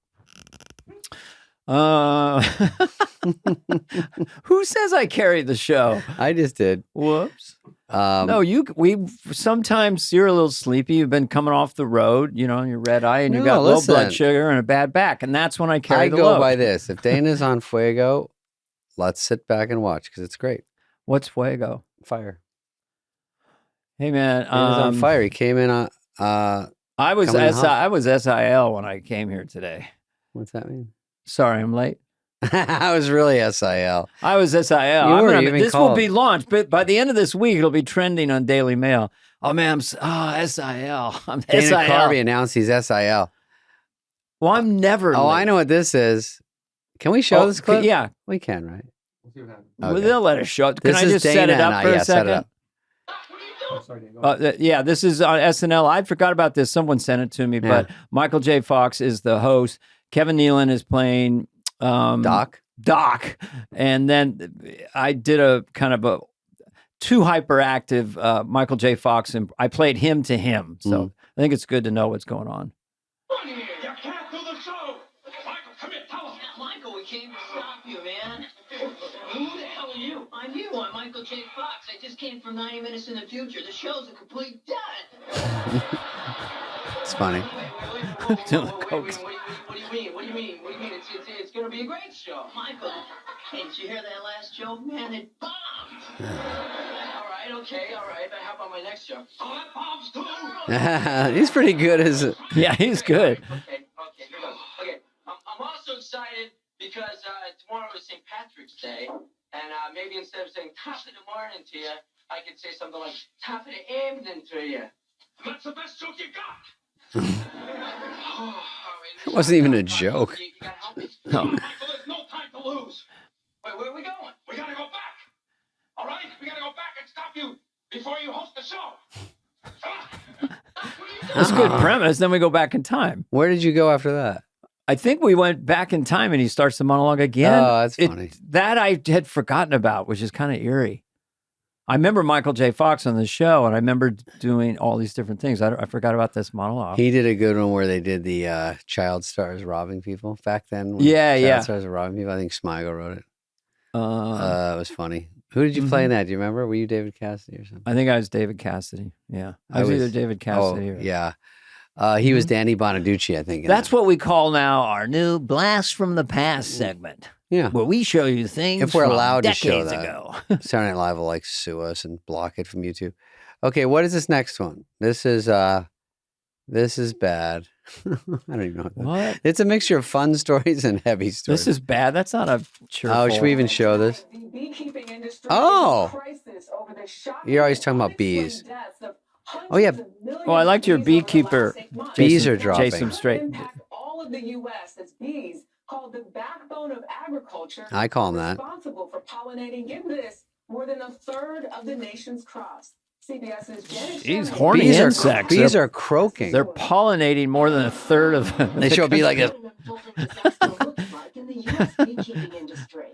Who says I carry the show? I just did. Whoops. No, sometimes you're a little sleepy. You've been coming off the road, and your red eye, and you No, got low listen. blood sugar and a bad back, and that's when I carry I the go load. by this. If Dana's on Fuego, let's sit back and watch because it's great. What's Fuego? Fire. Hey man, Dana's on fire. He came in on. I was coming in hot. I was SIL when I came here today. What's that mean? Sorry, I'm late. I was really SIL. I was SIL. You even This will called. be launched, but by the end of this week, it'll be trending on Daily Mail. Oh man, SIL. I'm Dana SIL. Carvey announced he's SIL. Well, I'm never. Oh, late. I know what this is. Can we show this clip? Yeah, We can, right? We'll see what happens. well, Okay. they'll let us show it. Can This I is just set it Dana up and for I- a yeah, set second? it up. Oh, sorry, Dan, go ahead. Yeah, this is on SNL. I forgot about this. Someone sent it to me, but Michael J. Fox is the host. Kevin Nealon is playing Doc? Doc, and then I did a kind of a too hyperactive Michael J. Fox, and I played him to him. So I think it's good to know what's going on. Run here! You can't do the show! Michael, come here, tell us! Michael, we came to stop you, man. Who the hell are you? I'm you. I'm Michael J. Fox. I just came from 90 minutes in the future. The show's a complete dud. It's funny. What do you mean? What do you mean? It's going to be a great show. Michael, hey, did you hear that last joke? Man, it bombed. All right, okay, all right. But how about my next show? Oh, that bombs too! He's pretty good as Yeah, he's good. Okay, here goes. Okay, I'm also excited because tomorrow is St. Patrick's Day, and maybe instead of saying top of the morning to you, I could say something like top of the evening to you. That's the best joke you got! It wasn't even a joke. You gotta help me. No. Michael, there's no time to lose! Wait, where are we going? We gotta go back! All right? We gotta go back and stop you before you host the show! Come on! That's a good premise. Then we go back in time. Where did you go after that? I think we went back in time, and he starts the monologue again. Oh, that's funny. That I had forgotten about, which is kind of eerie. I remember Michael J. Fox on the show, and I remember doing all these different things. I forgot about this monologue. He did a good one where they did the child stars robbing people back then. when Yeah, child yeah. stars were robbing people. I think Smigel wrote it. It was funny. Who did you play in that? Do you remember? Were you David Cassidy or something? I think I was David Cassidy. Yeah. I was either David Cassidy or... yeah. He was Danny Bonaducci, I think. in That's that. what we call now our new Blast from the Past segment, Yeah. where we show you things If we're from allowed to decades show that. ago. Saturday Night Live will like sue us and block it from YouTube. Okay, what is this next one? This is bad. I don't even know what that. What? It's a mixture of fun stories and heavy stories. This is bad. That's not a cheerful... Oh, should we even show this? The beekeeping industry Oh. is in crisis over the shocking You're always talking about unexplained bees. deaths of Oh, yeah. hundreds of millions Oh, I liked your of bees over the beekeeper. last 8 months. Bees are dropping. Jason Straight. Impact all of the U.S. as bees, called the backbone of agriculture, I call 'em are that. responsible for pollinating, get this, more than a third of the nation's crops. CBS's Janet These Sherman- horny Bees insects. Bees are croaking. They're pollinating more than a third of... They should be like a. in the U.S. beekeeping industry.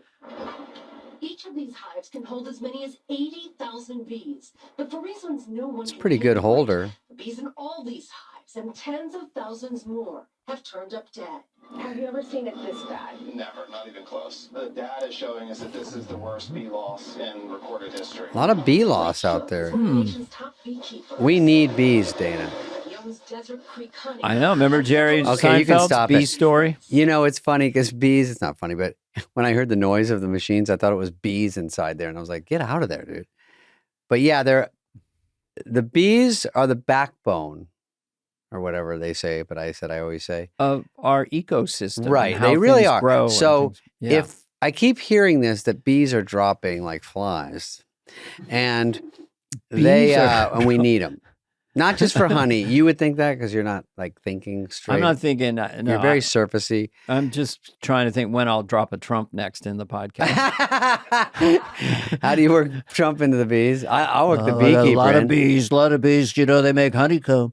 Each of these hives can hold as many as 80,000 bees, but for reasons no one It's a can pretty good pinpoint, holder. the bees in all these hives and tens of thousands more have turned up dead. Have you ever seen it this bad? Never, not even close. The data is showing us that this is the worst bee loss in recorded history. A lot of bee loss out there. One of the nation's top beekeepers, We need bees, Dana. Young's Desert Creek Honey. I know. Remember Jerry Okay, you can Seinfeld's stop bee it. story? You know, it's funny because bees, it's not funny, but when I heard the noise of the machines, I thought it was bees inside there. And I was like, get out of there, dude. But yeah, the bees are the backbone or whatever they say, but I always say. Of our ecosystem. Right, and how they really things are. grow and So things- yeah. If I keep hearing this, that bees are dropping like flies and Bees are- and we need them. Not just for honey. You would think that because you're not like thinking straight. I'm not thinking... no, You're very surfacey. I'm just trying to think when I'll drop a Trump next in the podcast. How do you work Trump into the bees? I'll work the beekeeper. A lot in. of bees, you know, they make honeycomb.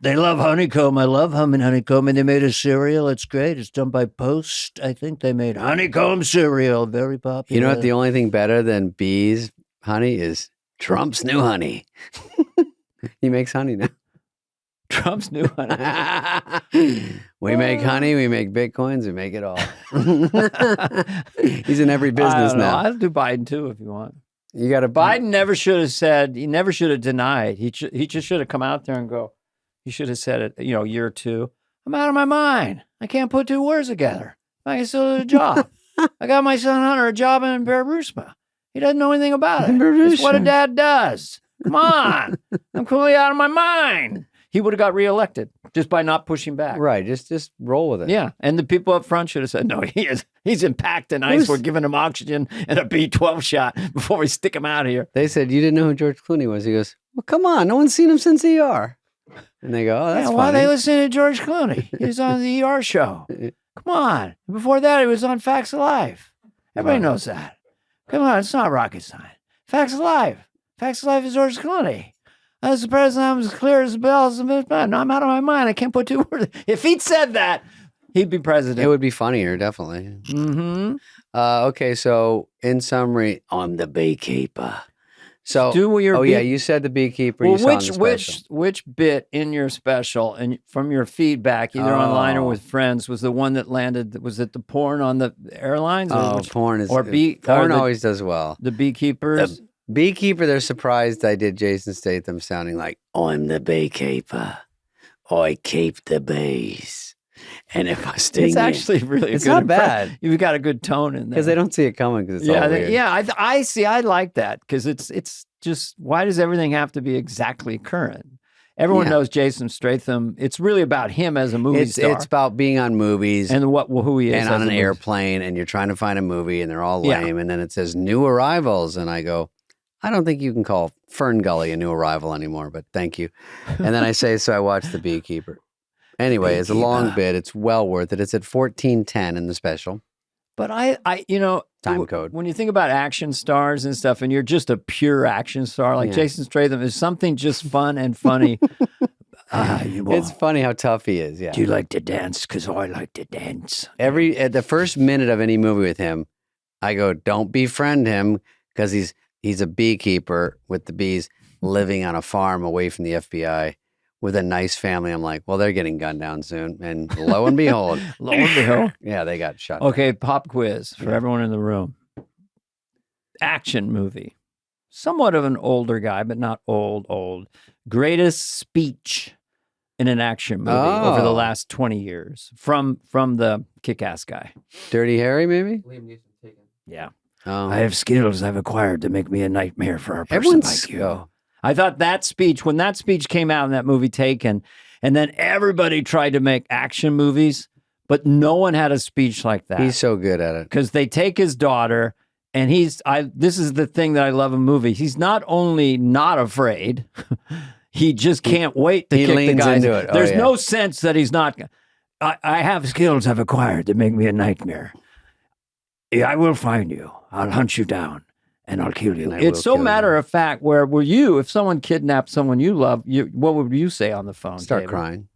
They love honeycomb. I love humming honeycomb. And they made a cereal. It's great. It's done by Post. I think they made honeycomb cereal. Very popular. You know what? The only thing better than bees honey is Trump's new honey. He makes honey now. Trump's new honey. We make honey, we make bitcoins, we make it all. He's in every I business don't know. now. I'll do Biden too if you want. You got to Biden never should have said, he never should have denied. He just should have come out there and go, he should have said it, you know, year two. I'm out of my mind. I can't put two words together. I can still do a job. I got my son Hunter a job in Barbarossa. He doesn't know anything about it. It's what a dad does. Come on. I'm completely out of my mind. He would have got reelected just by not pushing back. Right, just roll with it. Yeah, and the people up front should have said, no, he's in packed and ice. We're giving him oxygen and a B12 shot before we stick him out of here. They said, you didn't know who George Clooney was. He goes, well, come on. No one's seen him since ER. And they go, oh, that's Why are funny. they listening to George Clooney? He was on the ER show. Come on. Before that, he was on Facts of Life. Everybody knows that. Come on, it's not rocket science. Facts of Life. Facts of Life is George Clooney. As the president, I'm as clear as a bell. No, I'm out of my mind. I can't put two words. If he'd said that, he'd be president. It would be funnier, definitely. Mm-hmm. Okay, so in summary, I'm the beekeeper. So, Do your yeah, bee- you said the beekeeper. Well, you saw in the special. which bit in your special and from your feedback, either online or Oh. with friends, was the one that landed? Was it the porn on the airlines? Or Oh, which- porn is or porn the- always does well. the beekeepers? Beekeeper, they're surprised I did Jason Statham sounding like, I'm the beekeeper. I keep the bees. And if I sting It's actually really it's good. not bad. You've got a good tone in there. because they don't see it coming because it's Yeah, all weird. I see. I like that because it's just, why does everything have to be exactly current? Everyone Yeah. knows Jason Statham. It's really about him as a movie star It's about being on movies and who he is and as on a an movie- airplane and you're trying to find a movie and they're all Yeah. lame. And then it says new arrivals. And I go, I don't think you can call Fern Gully a new arrival anymore, but thank you. And then I say, so I watched The Beekeeper. Anyway, it's a long Beekeeper. bit. It's well worth it. It's at 14:10 in the special. But I Time code. When you think about action stars and stuff, and you're just a pure action star like Yeah. Jason Statham, is something just fun and funny. It's funny how tough he is. Yeah. Do you like to dance? Because I like to dance. At the first minute of any movie with him, I go, don't befriend him because he's a beekeeper with the bees living on a farm away from the FBI with a nice family. I'm like, well, they're getting gunned down soon. And lo and behold, Lo and behold. yeah, they got shot. Okay, pop quiz for everyone in the room. action movie. Somewhat of an older guy, but not old. Greatest speech in an action movie over the Oh. last 20 years from the Kick-Ass guy. Dirty Harry, maybe? Liam Neeson taken. Yeah. Oh. I have skills I've acquired to make me a nightmare for a person Everyone's- like you. oh. I thought that speech, when that speech came out in that movie Taken, and then everybody tried to make action movies, but no one had a speech like that. He's so good at it. Because they take his daughter, and this is the thing that I love in movies. He's not only not afraid, he just can't wait to he kick the leans guys. into it. Oh, There's yeah. no sense that he's not. I have skills I've acquired to make me a nightmare. I will find you. I'll hunt you down. And I'll kill you. And I It's will so kill matter you. of fact. Where were you if someone kidnapped someone you love? What would you say on the phone? Start David? crying.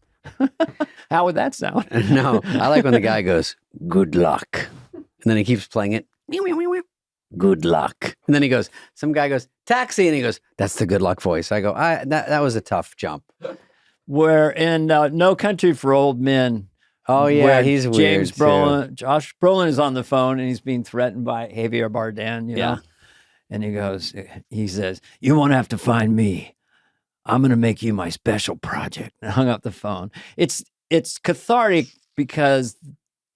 How would that sound? No, I like when the guy goes, good luck. And then he keeps playing it. Good luck. And then he goes, some guy goes, taxi. And he goes, that's the good luck voice. I go, that was a tough jump. Where in No Country for Old Men. Oh, yeah, where he's weird. James too. Brolin, Josh Brolin is on the phone and he's being threatened by Javier Bardem. You Yeah. know? And he says, you won't have to find me. I'm going to make you my special project. And hung up the phone. It's cathartic because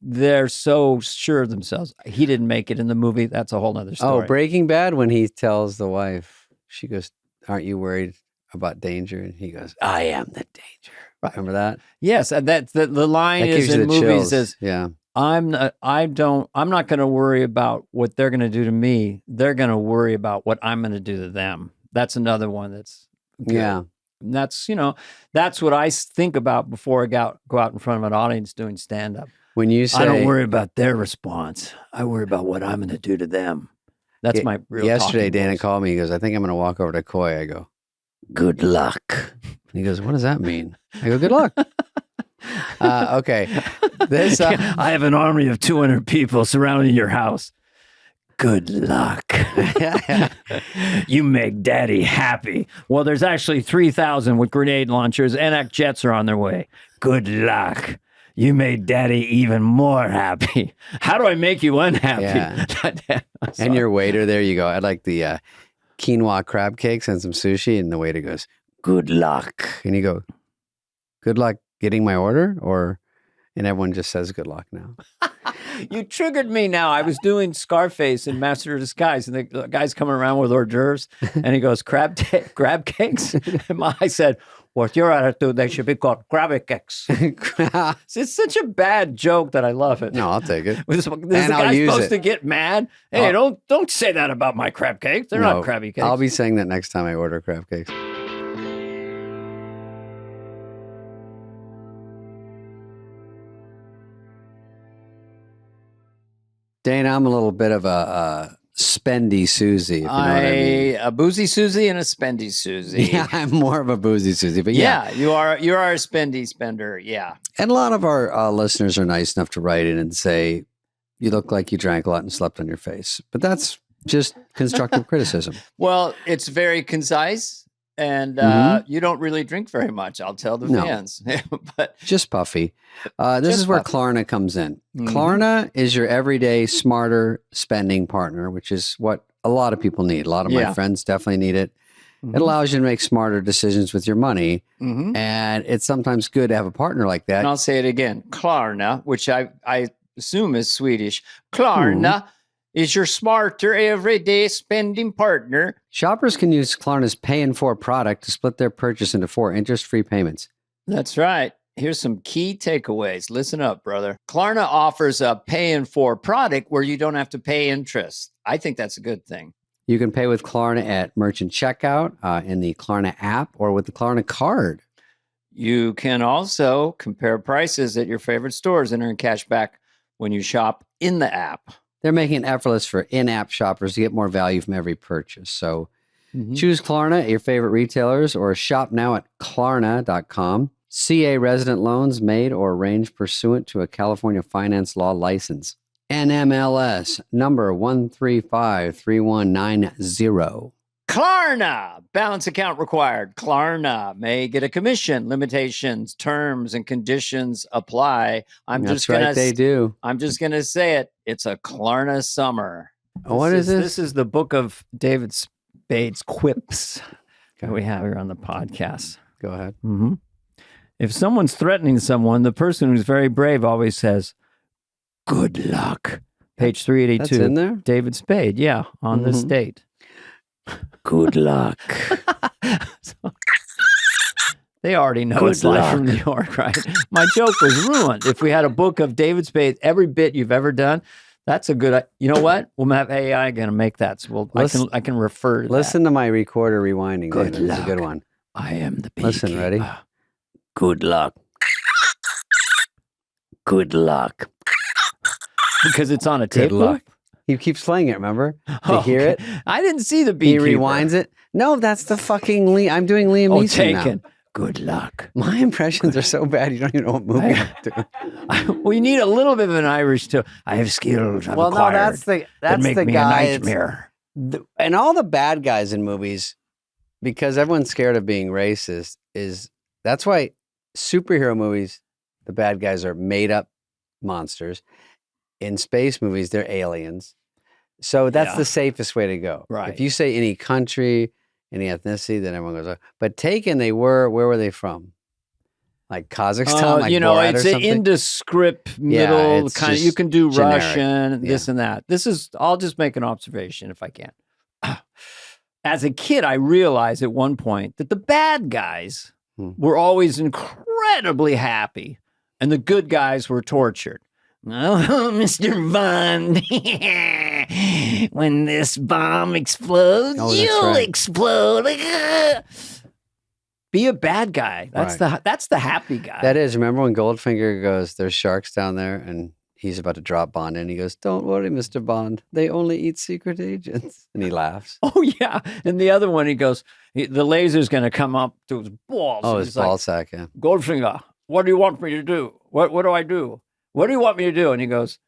they're so sure of themselves. He didn't make it in the movie. That's a whole nother story. Oh, Breaking Bad, when he tells the wife, she goes, aren't you worried about danger? And he goes, I am the danger. Remember that? Yes, and that's the line That is gives you in the movies chills. is Yeah. I'm not going to worry about what they're going to do to me. They're going to worry about what I'm going to do to them. That's another one that's good. Yeah. And that's, that's what I think about before I go out in front of an audience doing stand up. When you say, I don't worry about their response. I worry about what I'm going to do to them. That's my real yesterday, talking Dana voice. called me. He goes, I think I'm going to walk over to Coy. I go, good luck. And he goes, what does that mean? I go, good luck. Okay. This, I have an army of 200 people surrounding your house. Good luck. You make daddy happy. Well, there's actually 3,000 with grenade launchers. NX jets are on their way. Good luck. You made daddy even more happy. How do I make you unhappy? Yeah. And your waiter there, you go, I'd like the quinoa crab cakes and some sushi. And the waiter goes, good luck. And you go, good luck getting my order? And everyone just says good luck now. You triggered me now. I was doing Scarface in Master of Disguise, and the guy's coming around with hors d'oeuvres, and he goes, crab cakes? And I said, what's your attitude? They should be called crab cakes. It's such a bad joke that I love it. No, I'll take it. This And the I'll guy's use supposed it. to get mad. Hey, don't say that about my crab cakes. They're No, not crabby cakes. I'll be saying that next time I order crab cakes. Dana, I'm a little bit of a spendy Susie, if you know what I mean. A boozy Susie and a spendy Susie. Yeah, I'm more of a boozy Susie, but Yeah, you are a spendy spender. Yeah. And a lot of our listeners are nice enough to write in and say, you look like you drank a lot and slept on your face. But that's just constructive criticism. Well, it's very concise, and Mhm. you don't really drink very much. I'll tell the No. fans. But Just puffy. This Just is where puffy. Klarna comes in. Mhm. Klarna is your everyday smarter spending partner, which is what a lot of people need. A lot of my Yeah. friends definitely need it. Mhm. It allows you to make smarter decisions with your money. Mhm. And it's sometimes good to have a partner like that. And I'll say it again. Klarna, which I assume is Swedish. Klarna is your smarter everyday spending partner. Shoppers can use Klarna's Pay in 4 product to split their purchase into 4 interest-free payments. That's right. Here's some key takeaways. Listen up, brother. Klarna offers a pay in 4 product where you don't have to pay interest. I think that's a good thing. You can pay with Klarna at merchant checkout, in the Klarna app, or with the Klarna card. You can also compare prices at your favorite stores and earn cash back when you shop in the app. They're making it effortless for in-app shoppers to get more value from every purchase. So Mhm. choose Klarna at your favorite retailers or shop now at Klarna.com. CA resident loans made or arranged pursuant to a California finance law license. NMLS number 1353190. Klarna, balance account required. Klarna may get a commission. Limitations, terms, and conditions apply. I'm That's just gonna right, they do. I'm just gonna say it. It's a Klarna summer. Oh, what is this? This is the book of David Spade's quips that we have here on the podcast. Go ahead. Mm-hmm. If someone's threatening someone, the person who's very brave always says, "Good luck." Page 382. That's in there? David Spade, yeah, on this date. Good luck. So, they already know it's live from New York, right? My joke was ruined. If we had a book of David Spade, every bit you've ever done, that's a good. You know what? We'll have AI going to make that. So I can refer to Listen to my recorder rewinding. Good David. It's a luck. good one. I am the beekeeper. Listen, ready? Good luck. Good luck. Because it's on a tape luck. loop? He keeps playing it, remember? To hear it? I didn't see the He beekeeper. rewinds it. No, that's the fucking Liam. I'm doing Liam Neeson Taken. now. Good luck. My impressions are so bad, you don't even know what movie I'm doing. We need a little bit of an Irish too. I have skills I've acquired that's that the make me guy. a It's- nightmare. And all the bad guys in movies, because everyone's scared of being racist, that's why superhero movies, the bad guys are made up monsters. In space movies, they're aliens. So that's the safest way to go. Right. If you say any country, any ethnicity, then everyone goes, oh. But Taken, where were they from? Like Kazakhstan, like Borat it's or an something? indescript Yeah, middle it's kind of. You just can do generic. Russian, this and that. I'll just make an observation if I can. As a kid, I realized at one point that the bad guys were always incredibly happy, and the good guys were tortured. Oh, Mr. Bond, when this bomb explodes, Oh, that's you'll right. explode. Be a bad guy. That's the happy guy. That is. Remember when Goldfinger goes, there's sharks down there, and he's about to drop Bond in. He goes, "Don't worry, Mr. Bond. They only eat secret agents." And he laughs. Oh, yeah. And the other one, he goes, the laser's going to come up to his balls. Oh, And his he's like, ball sack, yeah. Goldfinger, what do you want me to do? What do I do? What do you want me to do? And he goes,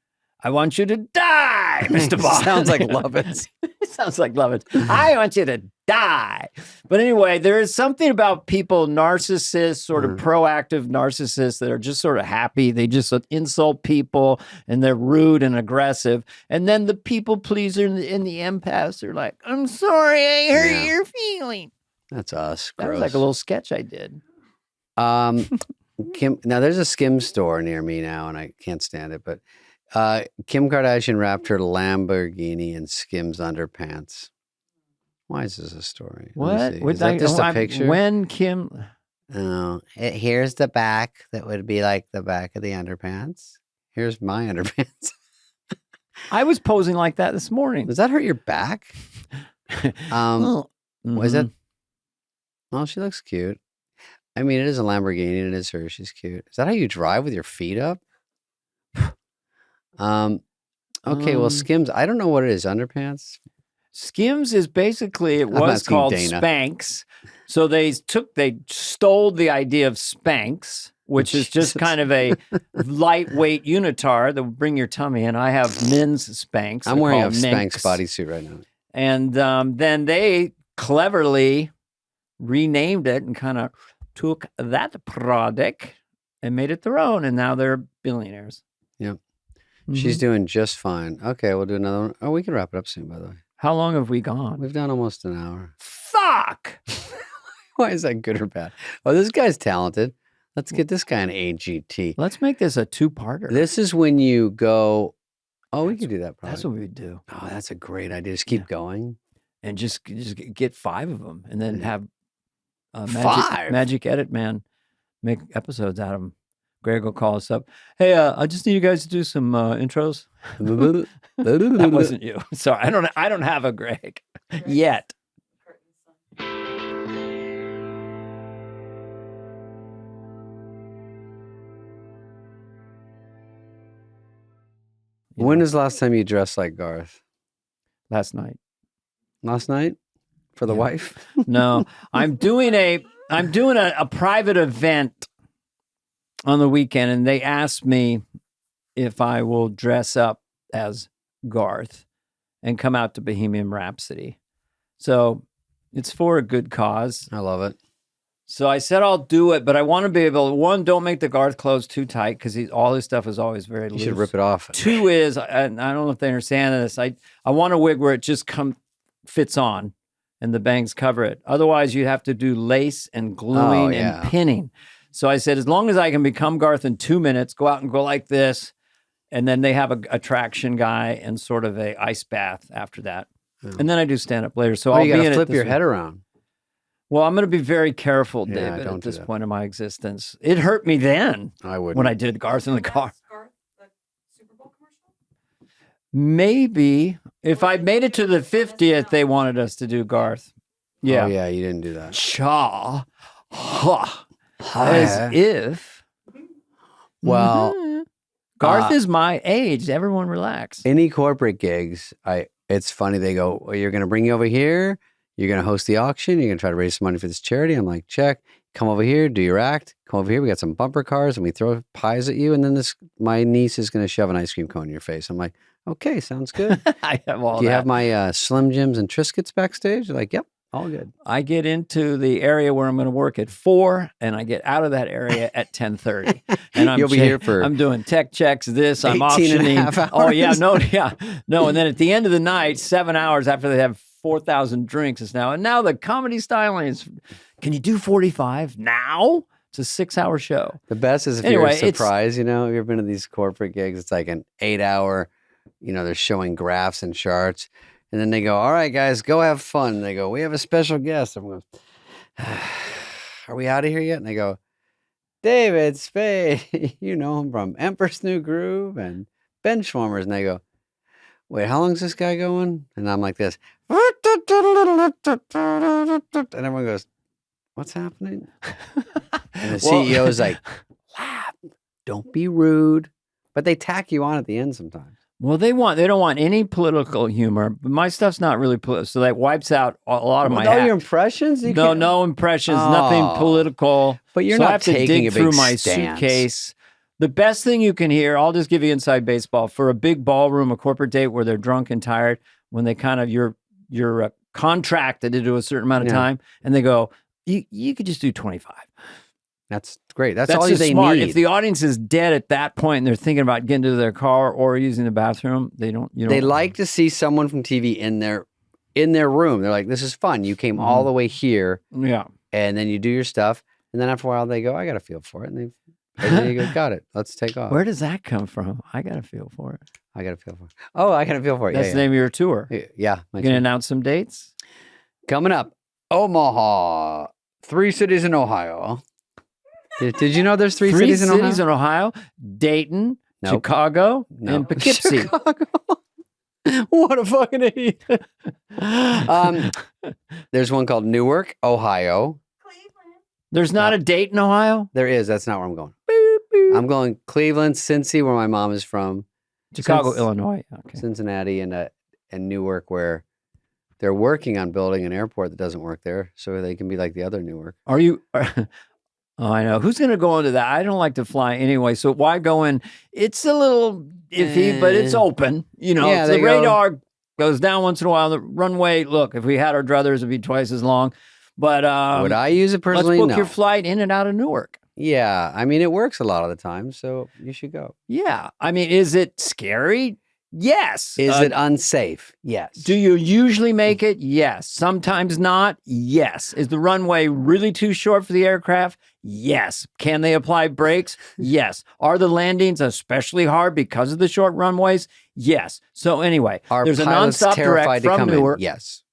I want you to die, Mr. Bond. Sounds like Lovitz. It sounds like Lovitz. I want you to die. But anyway, there is something about people, narcissists, sort of proactive narcissists that are just sort of happy. They just insult people and they're rude and aggressive. And then the people pleaser and the empaths are like, I'm sorry, I hurt your feeling. That's us. That was Gross. like a little sketch I did. Now there's a Skims store near me now, and I can't stand it. But Kim Kardashian wrapped her Lamborghini in Skims underpants. Why is this a story? Let me see. Is that just a picture? When Kim... Oh, here's the back that would be like the back of the underpants. Here's my underpants. I was posing like that this morning. Does that hurt your back? Was that? Oh, she looks cute. I mean, it is a Lamborghini and it is her. She's cute. Is that how you drive with your feet up? Okay, well, Skims, I don't know what it is. Underpants? Skims is basically, it was asking called Dana. Spanx. So they stole the idea of Spanx, which is just Jesus. kind of a lightweight unitard that will bring your tummy in. I have men's Spanx. I'm They're wearing a called Spanx Minx. bodysuit right now. And then they cleverly renamed it and kind of took that product and made it their own. And now they're billionaires. Yep. She's doing just fine. Okay, we'll do another one. Oh, we can wrap it up soon, by the way. How long have we gone? We've done almost an hour. Fuck! Why is that good or bad? Oh, this guy's talented. Let's get this guy an AGT. Let's make this a two-parter. This is when you go, oh, we could do that probably. That's what we would do. Oh, that's a great idea. Just keep going. And just get 5 of them and then have Five? Magic Edit Man make episodes out of them. Greg will call us up. Hey, I just need you guys to do some intros. That wasn't you. Sorry, I don't have a Greg yet. When was the last time you dressed like Garth? Last night. Last night? For the wife? No, I'm doing a private event on the weekend, and they asked me if I will dress up as Garth and come out to Bohemian Rhapsody. So it's for a good cause. I love it. So I said I'll do it, but I want to be able. One, don't make the Garth clothes too tight because all his stuff is always very loose. You should rip it off. Two is, and I don't know if they understand this. I want a wig where it just fits on, and the bangs cover it. Otherwise, you'd have to do lace and gluing and pinning. So I said, as long as I can become Garth in 2 minutes, go out and go like this, and then they have a traction guy and sort of a ice bath after that, and then I do stand up later. So I'll you be gotta in flip it your head around. Well, I'm going to be very careful, Yeah, David, don't at do this that. point in my existence. It hurt me then I would when I did Garth in the car. Garth, the Super Bowl commercial? Maybe if I made it to the 50th, they wanted us to do Garth. Yeah. Oh, yeah, you didn't do that. Cha. Ha. As if. Well, Mhm. Garth is my age. Everyone relax. any corporate gigs, it's funny. They go, well, you're going to bring you over here. You're going to host the auction. You're going to try to raise some money for this charity. I'm like, check. Come over here, do your act. Come over here. We got some bumper cars and we throw pies at you. And then my niece is going to shove an ice cream cone in your face. I'm like, okay, sounds good. I have all Do you that. have my Slim Jims and Triscuits backstage? They're like, yep, all good. I get into the area where I'm going to work at 4, and I get out of that area at 10:30. And I'm You'll be here for I'm doing tech checks. This I'm 18 and a auctioning. half Oh yeah, hours. no. And then at the end of the night, 7 hours after they have 4,000 drinks is now. And now the comedy styling is. Can you do 45 now? It's a 6-hour show. The best is if Anyway, you're surprised, you know, have you ever been to these corporate gigs? It's like an 8-hour, you know, they're showing graphs and charts. And then they go, all right, guys, go have fun. And they go, we have a special guest. Everyone goes, are we out of here yet? And they go, David Spade, you know him from Empress New Groove and Benchwarmers. And they go, wait, how long's this guy going? And I'm like this. And everyone goes, what's happening? And the CEO is like, laugh, don't be rude. But they tack you on at the end sometimes. Well, they don't want any political humor, but my stuff's not really political, so that wipes out a lot of my. All your impressions? No impressions, nothing political. But you're so not I have to taking dig a big through my stance. suitcase. The best thing you can hear, I'll just give you inside baseball for a big ballroom, a corporate date where they're drunk and tired. When they kind of you're contracted to do a certain amount of time, and they go, you could just do 25. That's great. That's all just they smart. need. If the audience is dead at that point and they're thinking about getting to their car or using the bathroom, they like to see someone from TV in their room. They're like, this is fun. You came all the way here. Yeah. And then you do your stuff. And then after a while they go, I got to feel for it. And then you go, got it. Let's take off. Where does that come from? I got to feel for it. I got to feel for it. Oh, I got to feel for it. That's the name of your tour. Yeah. You going to announce some dates? Coming up, Omaha, 3 cities in Ohio. Did you know there's 3 cities in Ohio? 3 cities in Ohio. Dayton, Chicago, and Poughkeepsie. Chicago. What a fucking idiot. There's one called Newark, Ohio. Cleveland. There's not a Dayton, Ohio? There is. That's not where I'm going. I'm going Cleveland, Cincy, where my mom is from. Chicago, Illinois. Okay. Cincinnati, and Newark, where they're working on building an airport that doesn't work there, so they can be like the other Newark. Are you... Oh, I know. Who's going to go into that? I don't like to fly anyway, so why go in? It's a little iffy, but it's open. You know, Yeah, the radar goes down once in a while. The runway, look, if we had our druthers, it'd be twice as long. But would I use it personally? let's book No. your flight in and out of Newark. Yeah, I mean, it works a lot of the time, so you should go. Yeah. I mean, is it scary? Yes. Is it unsafe? Yes. Do you usually make it? Yes. Sometimes not? Yes. Is the runway really too short for the aircraft? Yes. Can they apply brakes? Yes. Are the landings especially hard because of the short runways? Yes. So anyway, Are there's a pilots nonstop terrified direct to from come Newark. in? Yes.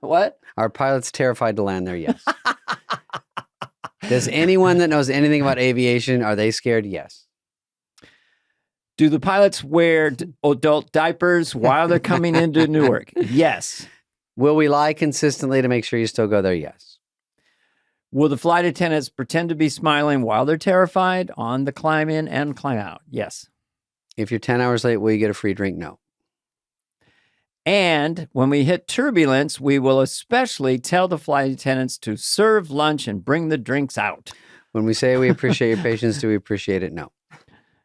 What? Are pilots terrified to land there? Yes. Does anyone that knows anything about aviation, are they scared? Yes. Do the pilots wear adult diapers while they're coming into Newark? Yes. Will we lie consistently to make sure you still go there? Yes. Will the flight attendants pretend to be smiling while they're terrified on the climb in and climb out? Yes. If you're 10 hours late, will you get a free drink? No. And when we hit turbulence, we will especially tell the flight attendants to serve lunch and bring the drinks out. When we say we appreciate your patience, do we appreciate it? No.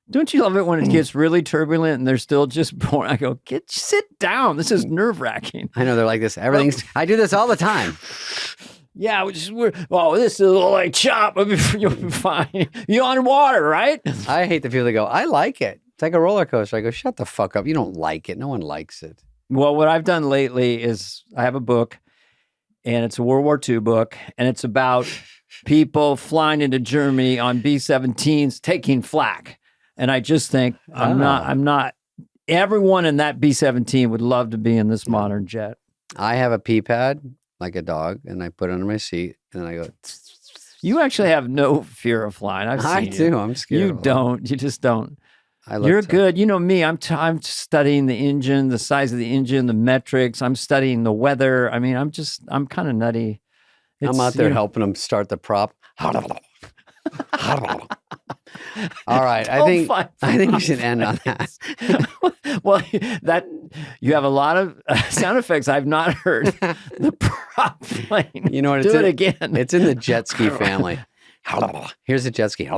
Don't you love it when it gets really turbulent and they're still just boring? I go, sit down. This is nerve-wracking. I know they're like this. Everything's. I do this all the time. Yeah, this is a little like chop. You'll be fine. You on water, right? I hate the people that go, I like it. It's like a roller coaster. I go, shut the fuck up. You don't like it. No one likes it. Well, what I've done lately is I have a book, and it's a World War II book, and it's about people flying into Germany on B-17s taking flak. And I just think I'm not. Everyone in that B-17 would love to be in this modern jet. I have a pee pad like a dog, and I put it under my seat, and I go. You actually have no fear of flying. I do. I'm scared. You don't. You just don't. You're You're good. You know me. I'm studying the engine, the size of the engine, the metrics. I'm studying the weather. I mean, I'm kind of nutty. I'm out there helping them start the prop. All right. I think we should end on that. Well, you have a lot of sound effects I've not heard. The prop plane. You know what? Do it again. It's in the jet ski family. Here's a jet ski. Gets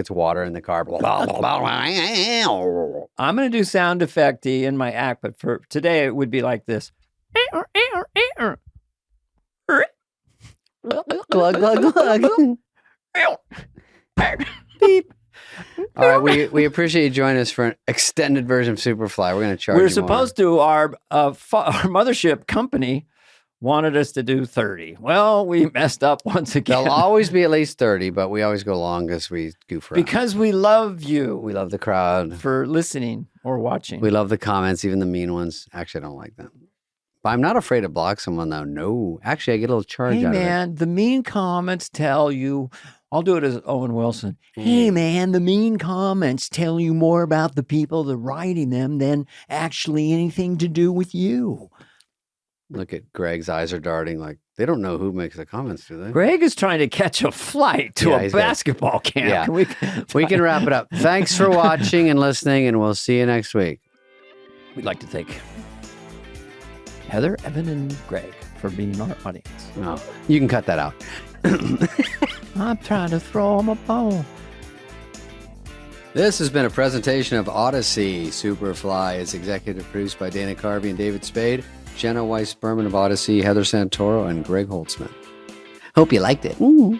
water in the car. I'm going to do sound effecty in my act, but for today it would be like this. Glug, glug, glug. Beep. All right, we appreciate you joining us for an extended version of Superfly. We're going to charge you We're supposed to, our mothership company wanted us to do 30. Well, we messed up once again. There'll always be at least 30, but we always go long because we goof around. Because we love you. We love the crowd. For listening or watching. We love the comments, even the mean ones. Actually, I don't like them. But I'm not afraid to block someone, though. No. Actually, I get a little charge out of it. Hey, man, the mean comments tell you... I'll do it as Owen Wilson. Hey, man, the mean comments tell you more about the people that are writing them than actually anything to do with you. Look at Greg's eyes are darting like they don't know who makes the comments, do they? Greg is trying to catch a flight to a basketball camp. Yeah. We can wrap it up. Thanks for watching and listening, and we'll see you next week. We'd like to thank Heather, Evan, and Greg for being our audience. Oh, you can cut that out. I'm trying to throw him a bone. This has been a presentation of Odyssey. Superfly is executive produced by Dana Carvey and David Spade, Jenna Weiss-Berman of Odyssey, Heather Santoro, and Greg Holtzman. Hope you liked it. Ooh.